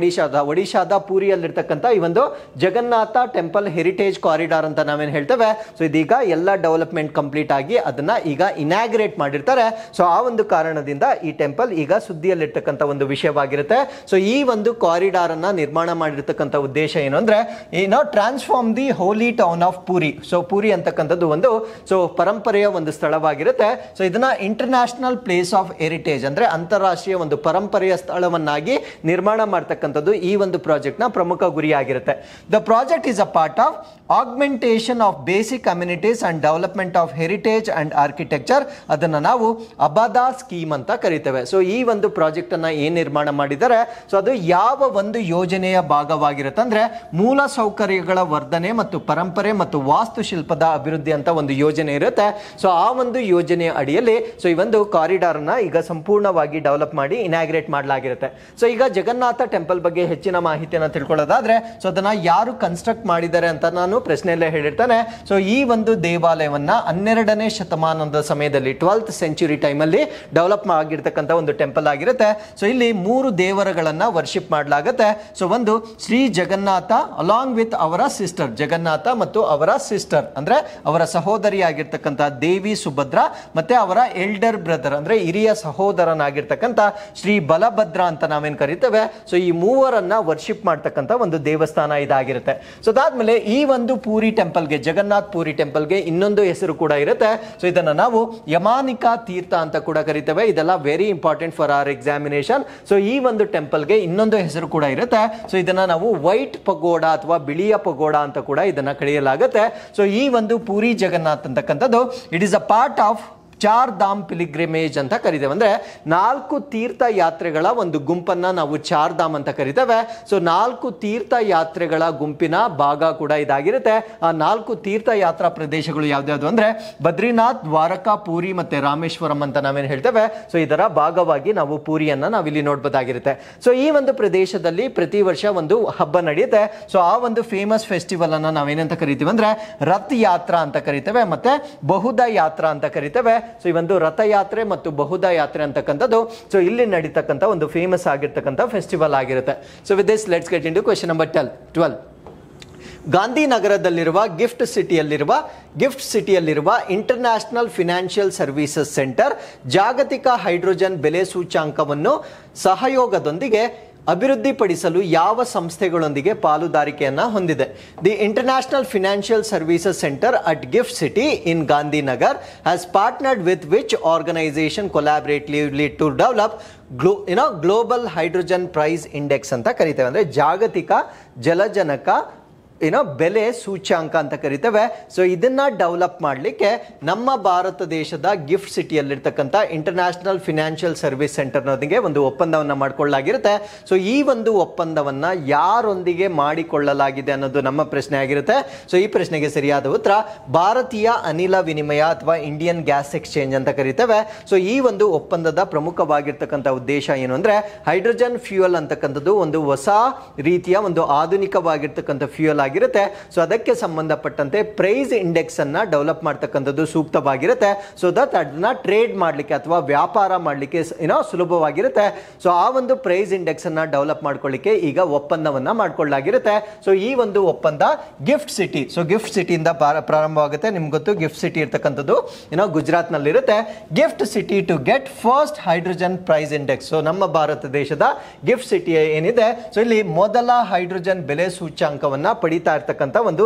ಪೂರಿಯಲ್ಲಿರ್ತಕ್ಕಂಥ ಈ ಒಂದು ಜಗನ್ನಾಥ ಟೆಂಪಲ್ ಹೆರಿಟೇಜ್ ಕಾರಿಡಾರ್ ಅಂತ ನಾವೇನು ಹೇಳ್ತೇವೆ. ಸೊ ಇದೀಗ ಎಲ್ಲ ಡೆವಲಪ್ಮೆಂಟ್ ಕಂಪ್ಲೀಟ್ ಆಗಿ ಅದನ್ನ ಈಗ ಇನಾಗ್ರೇಟ್ ಮಾಡಿರ್ತಾರೆ. ಸೊ ಆ ಒಂದು ಕಾರಣದಿಂದ ಈ ಟೆಂಪಲ್ ಈಗ ಸುದ್ದಿಯಲ್ಲಿರ್ತಕ್ಕಂಥ ಒಂದು ವಿಷಯವಾಗಿರುತ್ತೆ. ಸೊ ಈ ಒಂದು ಕಾರಿಡಾರ್ ಅನ್ನ ನಿರ್ಮಾಣ ಮಾಡಿರ್ತಕ್ಕಂಥ ಉದ್ದೇಶ ಏನು ಅಂದ್ರೆ transform the holy town of Puri. So Puri ಅಂತಕ್ಕಂಥದ್ದು ಒಂದು ಸೊ ಪರಂಪರೆಯ ಒಂದು ಸ್ಥಳವಾಗಿರುತ್ತೆ. ಸೊ ಇದನ್ನ ಇಂಟರ್ನ್ಯಾಷನಲ್ ಪ್ಲೇಸ್ ಆಫ್ ಹೆರಿಟೇಜ್ ಅಂದ್ರೆ ಅಂತಾರಾಷ್ಟ್ರೀಯ ಒಂದು ಪರಂಪರೆಯ ಸ್ಥಳವನ್ನಾಗಿ ನಿರ್ಮಾಣ ಮಾಡ್ತಕ್ಕಂಥದ್ದು ಈ ಒಂದು ಪ್ರಾಜೆಕ್ಟ್ ನ ಪ್ರಮುಖ ಗುರಿಯಾಗಿರುತ್ತೆ. The project is a part of augmentation of basic amenities and development of heritage and architecture. ಅದನ್ನ ನಾವು ಅಬಾದಾ ಸ್ಕೀಮ್ ಅಂತ ಕರಿತೇವೆ. ಸೊ ಈ ಒಂದು ಪ್ರಾಜೆಕ್ಟ್ ಅನ್ನ ಏನ್ ನಿರ್ಮಾಣ ಮಾಡಿದ್ದಾರೆ, ಸೊ ಅದು ಯಾವ ಒಂದು ಯೋಜನೆಯ ಭಾಗವಾಗಿರುತ್ತೆ ಅಂದ್ರೆ ಮೂಲ ಸೌಕರ್ಯಗಳ ವರ್ಧನೆ ಮತ್ತು ಪರಂಪರೆ ಮತ್ತು ವಾಸ್ತುಶಿಲ್ಪದ ಅಭಿವೃದ್ಧಿ ಅಂತ ಒಂದು ಯೋಜನೆ ಇರುತ್ತೆ. ಸೊ ಆ ಒಂದು ಯೋಜನೆಯ ಅಡಿಯಲ್ಲಿ ಸೊ ಈ ಒಂದು ಕಾರಿಡಾರ್ ಅನ್ನ ಈಗ ಸಂಪೂರ್ಣವಾಗಿ ಡೆವಲಪ್ ಮಾಡಿ ಇನಾಗ್ರೇಟ್ ಮಾಡಲಾಗಿರುತ್ತೆ. ಸೊ ಈಗ ಜಗನ್ನಾಥ ಟೆಂಪಲ್ ಬಗ್ಗೆ ಹೆಚ್ಚಿನ ಮಾಹಿತಿಯನ್ನು ತಿಳ್ಕೊಳ್ಳೋದಾದ್ರೆ ಸೊ ಅದನ್ನ ಯಾರು ಕನ್ಸ್ಟ್ರಕ್ಟ್ ಮಾಡಿದ್ದಾರೆ ಅಂತ ನಾನು ಪ್ರಶ್ನೆಯಲ್ಲೇ ಹೇಳಿರ್ತಾನೆ. ಸೊ ಈ ಒಂದು ದೇವಾಲಯವನ್ನ 12ನೇ ಶತಮಾನದ ಸಮಯದಲ್ಲಿ 12th century ಟೈಮಲ್ಲಿ ಡೆವಲಪ್ ಆಗಿರ್ತಕ್ಕಂಥ ಒಂದು ಟೆಂಪಲ್ ಆಗಿರುತ್ತೆ. ಸೊ ಇಲ್ಲಿ 3 ದೇವರುಗಳನ್ನ ವರ್ಷಿಪ್ ಮಾಡಲಾಗುತ್ತೆ. ಸೊ ಒಂದು ಶ್ರೀ ಜಗನ್ನಾಥ ಅಲಾಂಗ್ ವಿತ್ ಅವರ ಸಿಸ್ಟರ್ ಜಗನ್ನಾಥ ಮತ್ತು ಅವರ ಸಿಸ್ಟರ್ ಅಂದ್ರೆ ಅವರ ಸಹೋದರಿ ಆಗಿರ್ತಕ್ಕಂಥ ದೇವಿ ಸುಭದ್ರ ಮತ್ತೆ ಅವರ ಎಲ್ಡರ್ ಬ್ರದರ್ ಅಂದ್ರೆ ಹಿರಿಯ ಸಹೋದರನಾಗಿರ್ತಕ್ಕಂಥ ಶ್ರೀ ಬಲಭದ್ರ ಅಂತ ನಾವೇನ್ ಕರಿತೇವೆ. ಸೊ ಈ ಮೂವರನ್ನ ವರ್ಷಿಪ್ ಮಾಡ್ತಕ್ಕಂಥ ಒಂದು ದೇವಸ್ಥಾನ ಇದಾಗಿರುತ್ತೆ. ಸೊ ಅದಾದ್ಮೇಲೆ ಈ ಒಂದು ಪೂರಿ ಟೆಂಪಲ್ಗೆ ಜಗನ್ನಾಥ್ ಪೂರಿ ಟೆಂಪಲ್ಗೆ ಇನ್ನೊಂದು ಹೆಸರು ಕೂಡ ಇರುತ್ತೆ. ಸೊ ಇದನ್ನ ನಾವು ಯಮಾನಿಕಾ ತೀರ್ಥ ಅಂತ ಕೂಡ ಕರಿತೇವೆ. ಇದೆಲ್ಲ very important for our examination. So ಈ ಒಂದು ಟೆಂಪಲ್ಗೆ ಇನ್ನೊಂದು ಹೆಸರು ಕೂಡ ಇರುತ್ತೆ. ಸೊ ಇದನ್ನ ನಾವು ವೈಟ್ ಪಗೋಡ ಅಥವಾ ಬಿಳಿಯ ಪಗೋಡ ಅಂತ ಕೂಡ ಇದನ್ನ ಕರೆಯಲಾಗುತ್ತೆ. ಸೊ ಈ ಒಂದು ಪೂರಿ ಜಗನ್ನಾಥ್ ಅಂತಕ್ಕಂಥದ್ದು it is a part of Char Dham pilgrimage ಅಂತ ಕರಿತೇವೆ. ಅಂದ್ರೆ 4 ತೀರ್ಥ ಯಾತ್ರೆಗಳ ಒಂದು ಗುಂಪನ್ನ ನಾವು ಚಾರ್ ಧಾಮ್ ಅಂತ ಕರಿತೇವೆ. ಸೊ 4 ತೀರ್ಥ ಯಾತ್ರೆಗಳ ಗುಂಪಿನ ಭಾಗ ಕೂಡ ಇದಾಗಿರುತ್ತೆ. ಆ 4 ತೀರ್ಥ ಯಾತ್ರಾ ಪ್ರದೇಶಗಳು ಯಾವ್ದಾವ್ದು ಅಂದ್ರೆ ಬದ್ರಿನಾಥ್, ದ್ವಾರಕಾ, ಪೂರಿ ಮತ್ತೆ ರಾಮೇಶ್ವರಂ ಅಂತ ನಾವೇನು ಹೇಳ್ತೇವೆ. ಸೊ ಇದರ ಭಾಗವಾಗಿ ನಾವು ಪೂರಿಯನ್ನ ನಾವಿಲ್ಲಿ ನೋಡ್ಬೋದಾಗಿರುತ್ತೆ. ಸೊ ಈ ಒಂದು ಪ್ರದೇಶದಲ್ಲಿ ಪ್ರತಿ ವರ್ಷ ಒಂದು ಹಬ್ಬ ನಡೆಯುತ್ತೆ. ಸೊ ಆ ಒಂದು ಫೇಮಸ್ ಫೆಸ್ಟಿವಲ್ ಅನ್ನ ನಾವೇನಂತ ಕರಿತೀವಿ ಅಂದ್ರೆ ರಥ್ ಯಾತ್ರಾ ಅಂತ ಕರಿತೇವೆ ಮತ್ತೆ ಬಹುದ ಯಾತ್ರಾ ಅಂತ ಕರಿತೇವೆ. ಸೊ ಈ ಒಂದು ರಥಯಾತ್ರೆ ಮತ್ತು ಬಹುದ ಯಾತ್ರೆ ಅಂತಕ್ಕಂಥದ್ದು ಸೊ ಇಲ್ಲಿ ನಡೀತಕ್ಕಂಥ ಒಂದು ಫೇಮಸ್ ಆಗಿರ್ತಕ್ಕಂಥ ಫೆಸ್ಟಿವಲ್ ಆಗಿರುತ್ತೆ. So with this let's get into question number 12. ಗಾಂಧಿನಗರದಲ್ಲಿರುವ ಗಿಫ್ಟ್ ಸಿಟಿಯಲ್ಲಿರುವ ಇಂಟರ್ನ್ಯಾಷನಲ್ ಫಿನಾನ್ಷಿಯಲ್ ಸರ್ವಿಸಸ್ ಸೆಂಟರ್ ಜಾಗತಿಕ ಹೈಡ್ರೋಜನ್ ಬೆಲೆ ಸೂಚ್ಯಾಂಕವನ್ನು ಸಹಯೋಗದೊಂದಿಗೆ ಅಭಿವೃದ್ಧಿಪಡಿಸಲು ಯಾವ ಸಂಸ್ಥೆಗಳೊಂದಿಗೆ ಪಾಲುದಾರಿಕೆಯನ್ನ ಹೊಂದಿದೆ? The international financial services centre at GIFT city in Gandhinagar has partnered with which organisation collaboratively to develop global hydrogen price index ಅಂತ ಕರಿತೇವೆ. ಅಂದ್ರೆ ಜಾಗತಿಕ ಜಲಜನಕ ಬೆಲೆ ಸೂಚ್ಯಾಂಕ ಅಂತ ಕರಿತೇವೆ. ಸೊ ಇದನ್ನ ಡೆವಲಪ್ ಮಾಡಲಿಕ್ಕೆ ನಮ್ಮ ಭಾರತ ದೇಶದ ಗಿಫ್ಟ್ ಸಿಟಿಯಲ್ಲಿರ್ತಕ್ಕಂಥ ಇಂಟರ್ನ್ಯಾಷನಲ್ ಫಿನಾನ್ಷಿಯಲ್ ಸರ್ವಿಸ್ ಸೆಂಟರ್ನೊಂದಿಗೆ ಒಂದು ಒಪ್ಪಂದವನ್ನ ಮಾಡಿಕೊಳ್ಳಲಾಗಿರುತ್ತೆ. ಸೊ ಈ ಒಂದು ಒಪ್ಪಂದವನ್ನ ಯಾರೊಂದಿಗೆ ಮಾಡಿಕೊಳ್ಳಲಾಗಿದೆ ಅನ್ನೋದು ನಮ್ಮ ಪ್ರಶ್ನೆ ಆಗಿರುತ್ತೆ. ಸೊ ಈ ಪ್ರಶ್ನೆಗೆ ಸರಿಯಾದ ಉತ್ತರ ಭಾರತೀಯ ಅನಿಲ ವಿನಿಮಯ ಅಥವಾ ಇಂಡಿಯನ್ ಗ್ಯಾಸ್ ಎಕ್ಸ್ಚೇಂಜ್ ಅಂತ ಕರಿತೇವೆ. ಸೊ ಈ ಒಂದು ಒಪ್ಪಂದದ ಪ್ರಮುಖವಾಗಿರ್ತಕ್ಕಂಥ ಉದ್ದೇಶ ಏನು ಅಂದ್ರೆ ಹೈಡ್ರೋಜನ್ ಫ್ಯೂಯಲ್ ಅಂತಕ್ಕಂಥದ್ದು ಒಂದು ಹೊಸ ರೀತಿಯ ಒಂದು ಆಧುನಿಕವಾಗಿರ್ತಕ್ಕಂಥ ಫ್ಯೂಯಲ್ ಆಗಿರುತ್ತೆ. ಸೊ ಅದಕ್ಕೆ ಸಂಬಂಧಪಟ್ಟಂತೆ ಪ್ರೈಸ್ ಇಂಡೆಕ್ಸ್ ಅನ್ನ ಡೆವಲಪ್ ಮಾಡ್ತಕ್ಕಂಥದ್ದು ಸೂಕ್ತವಾಗಿರುತ್ತೆ. ಸೊ ದಟ್ ಅದನ್ನ ಟ್ರೇಡ್ ಮಾಡಲಿಕ್ಕೆ ಅಥವಾ ವ್ಯಾಪಾರ ಮಾಡಲಿಕ್ಕೆ ಸುಲಭವಾಗಿರುತ್ತೆ. ಸೊ ಆ ಒಂದು ಪ್ರೈಸ್ ಇಂಡೆಕ್ಸ್ ಅನ್ನ ಡೆವಲಪ್ ಮಾಡ್ಕೊಳ್ಳಿಕ್ಕೆ ಈಗ ಒಪ್ಪಂದವನ್ನ ಮಾಡ್ಕೊಳ್ಳಲಾಗಿರುತ್ತೆ. ಸೊ ಈ ಒಂದು ಒಪ್ಪಂದ ಗಿಫ್ಟ್ ಸಿಟಿ ಗಿಫ್ಟ್ ಸಿಟಿಯಿಂದ ಪ್ರಾರಂಭವಾಗುತ್ತೆ. ನಿಮ್ಗೆ ಗೊತ್ತು ಗಿಫ್ಟ್ ಸಿಟಿ ಇರ್ತಕ್ಕಂಥದ್ದು ಗುಜರಾತ್ ನಲ್ಲಿ ಇರುತ್ತೆ. GIFT City to get first hydrogen price index. So ನಮ್ಮ ಭಾರತ ದೇಶದ ಗಿಫ್ಟ್ ಸಿಟಿ ಏನಿದೆ ಸೊ ಇಲ್ಲಿ ಮೊದಲ ಹೈಡ್ರೋಜನ್ ಬೆಲೆ ಸೂಚ್ಯಾಂಕವನ್ನ ಪಡಿತಾ ಇರ್ತಕ್ಕಂಥ ಒಂದು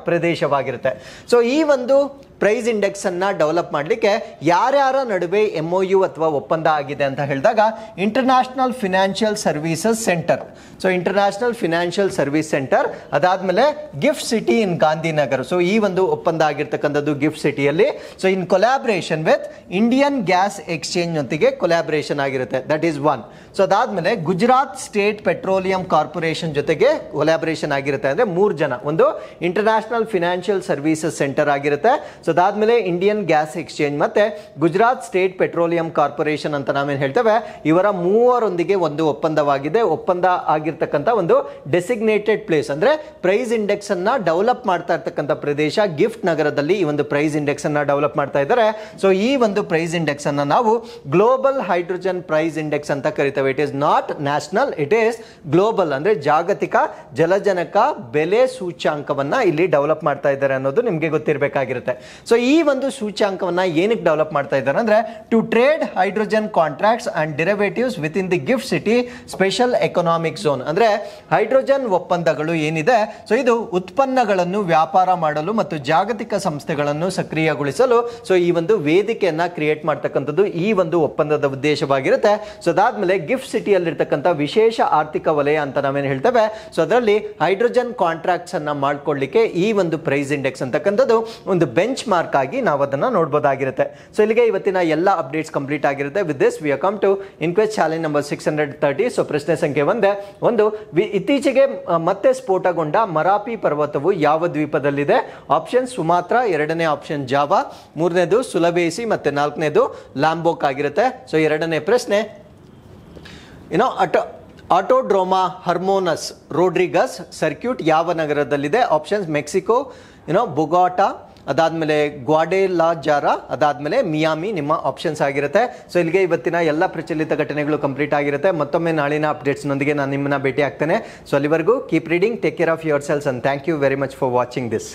ಪ್ರದೇಶವಾಗಿರುತ್ತೆ. ಸೊ ಈ ಒಂದು ಪ್ರೈಸ್ ಇಂಡೆಕ್ಸ್ ಅನ್ನ ಡೆವಲಪ್ ಮಾಡಲಿಕ್ಕೆ ಯಾರ್ಯಾರ ನಡುವೆ MOU ಅಥವಾ ಒಪ್ಪಂದ ಆಗಿದೆ ಅಂತ ಹೇಳಿದಾಗ international financial services centre. So international financial service centre, ಅದಾದ್ಮೇಲೆ GIFT city in Gandhinagar. So ಈ ಒಂದು ಒಪ್ಪಂದ ಆಗಿರ್ತಕ್ಕಂಥದ್ದು ಗಿಫ್ಟ್ ಸಿಟಿಯಲ್ಲಿ. So in collaboration with Indian gas exchange ಜೊತೆಗೆ ಕೊಲಾಬ್ರೇಷನ್ ಆಗಿರುತ್ತೆ. That is one. ಸೊ ಅದಾದ್ಮೇಲೆ ಗುಜರಾತ್ ಸ್ಟೇಟ್ ಪೆಟ್ರೋಲಿಯಂ ಕಾರ್ಪೊರೇಷನ್ ಜೊತೆಗೆ ಕೊಲಾಬ್ರೇಷನ್ ಆಗಿರುತ್ತೆ. ಅಂದ್ರೆ 3 ಜನ, ಒಂದು ಇಂಟರ್ನ್ಯಾಷನಲ್ ಫಿನಾನ್ಷಿಯಲ್ ಸರ್ವಿಸಸ್ ಸೆಂಟರ್ ಆಗಿರುತ್ತೆ. ಸೊ ಅದಾದ್ಮೇಲೆ ಇಂಡಿಯನ್ ಗ್ಯಾಸ್ ಎಕ್ಸ್ಚೇಂಜ್ ಮತ್ತೆ ಗುಜರಾತ್ ಸ್ಟೇಟ್ ಪೆಟ್ರೋಲಿಯಂ ಕಾರ್ಪೊರೇಷನ್ ಅಂತ ನಾವೇನು ಹೇಳ್ತೇವೆ, ಇವರ ಮೂವರೊಂದಿಗೆ ಒಂದು ಒಪ್ಪಂದವಾಗಿದೆ. ಒಪ್ಪಂದ ಆಗಿರ್ತಕ್ಕಂಥ ಒಂದು ಡೆಸಿಗ್ನೇಟೆಡ್ ಪ್ಲೇಸ್ ಅಂದ್ರೆ ಪ್ರೈಸ್ ಇಂಡೆಕ್ಸ್ ಅನ್ನ ಡೆವಲಪ್ ಮಾಡ್ತಾ ಇರ್ತಕ್ಕಂಥ ಪ್ರದೇಶ ಗಿಫ್ಟ್ ನಗರದಲ್ಲಿ ಈ ಒಂದು ಪ್ರೈಸ್ ಇಂಡೆಕ್ಸ್ ಅನ್ನ ಡೆವಲಪ್ ಮಾಡ್ತಾ ಇದ್ದಾರೆ. ಸೊ ಈ ಒಂದು ಪ್ರೈಸ್ ಇಂಡೆಕ್ಸ್ ಅನ್ನ ನಾವು ಗ್ಲೋಬಲ್ ಹೈಡ್ರೋಜನ್ ಪ್ರೈಸ್ ಇಂಡೆಕ್ಸ್ ಅಂತ ಕರಿತೇವೆ. It is not national, it is global. ಅಂದ್ರೆ ಜಾಗತಿಕ ಜಲಜನಕ ಬೆಲೆ ಸೂಚ್ಯಾಂಕವನ್ನ ಇಲ್ಲಿ ಡೆವಲಪ್ ಮಾಡ್ತಾ ಇದ್ದಾರೆ ಅನ್ನೋದು ನಿಮಗೆ ಗೊತ್ತಿರಬೇಕಾಗಿರುತ್ತೆ. ಸೊ ಈ ಒಂದು ಸೂಚ್ಯಾಂಕವನ್ನ ಏನಕ್ಕೆ ಡೆವಲಪ್ ಮಾಡ್ತಾ ಇದ್ದಾರೆ ಅಂದ್ರೆ to trade hydrogen contracts and derivatives within the GIFT City special economic zone. ಅಂದ್ರೆ ಹೈಡ್ರೋಜನ್ ಒಪ್ಪಂದಗಳು ಏನಿದೆ, ಸೊ ಇದು ಉತ್ಪನ್ನಗಳನ್ನು ವ್ಯಾಪಾರ ಮಾಡಲು ಮತ್ತು ಜಾಗತಿಕ ಸಂಸ್ಥೆಗಳನ್ನು ಸಕ್ರಿಯಗೊಳಿಸಲು ಸೊ ಈ ಒಂದು ವೇದಿಕೆಯನ್ನ ಕ್ರಿಯೇಟ್ ಮಾಡ್ತಕ್ಕಂಥದ್ದು ಈ ಒಂದು ಒಪ್ಪಂದದ ಉದ್ದೇಶವಾಗಿರುತ್ತೆ. ಸೊ ಅದಾದ್ಮೇಲೆ ಗಿಫ್ಟ್ ಸಿಟಿಯಲ್ಲಿರ್ತಕ್ಕಂಥ ವಿಶೇಷ ಆರ್ಥಿಕ ವಲಯ ಅಂತ ನಾವೇನು ಹೇಳ್ತೇವೆ, ಸೊ ಅದರಲ್ಲಿ ಹೈಡ್ರೋಜನ್ ಕಾಂಟ್ರಾಕ್ಟ್ಸ್ ಅನ್ನ ಮಾಡ್ಕೊಳ್ಳಿಕ್ಕೆ ಈ ಒಂದು ಪ್ರೈಸ್ ಇಂಡೆಕ್ಸ್ ಅಂತಕ್ಕಂಥದ್ದು ಒಂದು ಬೆಂಚ್ ಮಾರ್ಕ್ ಆಗಿ ನಾವು ಅದನ್ನ ನೋಡಬಹುದಾಗಿರುತ್ತೆ. ಸೊ ಇಲ್ಲಿಗೆ ಇವತ್ತಿನ ಎಲ್ಲ ಅಪ್ಡೇಟ್ಸ್ ಕಂಪ್ಲೀಟ್ ಆಗಿರುತ್ತೆ. With this we come to inquest challenge number 630. So ಪ್ರಶ್ನೆ ಸಂಖ್ಯೆ ಒಂದು ಇತ್ತೀಚೆಗೆ ಮತ್ತೆ ಸ್ಫೋಟಗೊಂಡ ಮರಾಪಿ ಪರ್ವತವು ಯಾವ ದ್ವೀಪದಲ್ಲಿದೆ? ಆಪ್ಷನ್ ಸುಮಾತ್ರ, ಎರಡನೇ ಆಪ್ಷನ್ ಜಾವಾ, ಮೂರನೇದು ಸುಲಬೇಸಿ ಮತ್ತೆ ನಾಲ್ಕನೇದು ಲ್ಯಾಂಬೋಕ್ ಆಗಿರುತ್ತೆ. ಸೊ ಎರಡನೇ ಪ್ರಶ್ನೆ, ಆಟೋಡ್ರೋಮಾ ಹರ್ಮೋನಸ್ ರೋಡ್ರಿಗಸ್ ಸರ್ಕ್ಯೂಟ್ ಯಾವ ನಗರದಲ್ಲಿದೆ? ಆಪ್ಷನ್ಸ್ ಮೆಕ್ಸಿಕೋ, ಬೊಗಾಟಾ, ಅದಾದ್ಮೇಲೆ ಗ್ವಾಡೆಲಾಜಾರ, ಅದಾದ್ಮೇಲೆ ಮಿಯಾಮಿ ನಿಮ್ಮ ಆಪ್ಷನ್ಸ್ ಆಗಿರುತ್ತೆ. ಸೊ ಇಲ್ಲಿಗೆ ಇವತ್ತಿನ ಎಲ್ಲ ಪ್ರಚಲಿತ ಘಟನೆಗಳು ಕಂಪ್ಲೀಟ್ ಆಗಿರುತ್ತೆ. ಮತ್ತೊಮ್ಮೆ ನಾಳಿನ ಅಪ್ಡೇಟ್ಸ್ನೊಂದಿಗೆ ನಾನು ನಿಮ್ಮನ್ನ ಭೇಟಿ ಆಗ್ತೇನೆ. ಸೊ ಅಲ್ಲಿವರೆಗೂ keep reading, take care of yourselves and thank you very much for watching this.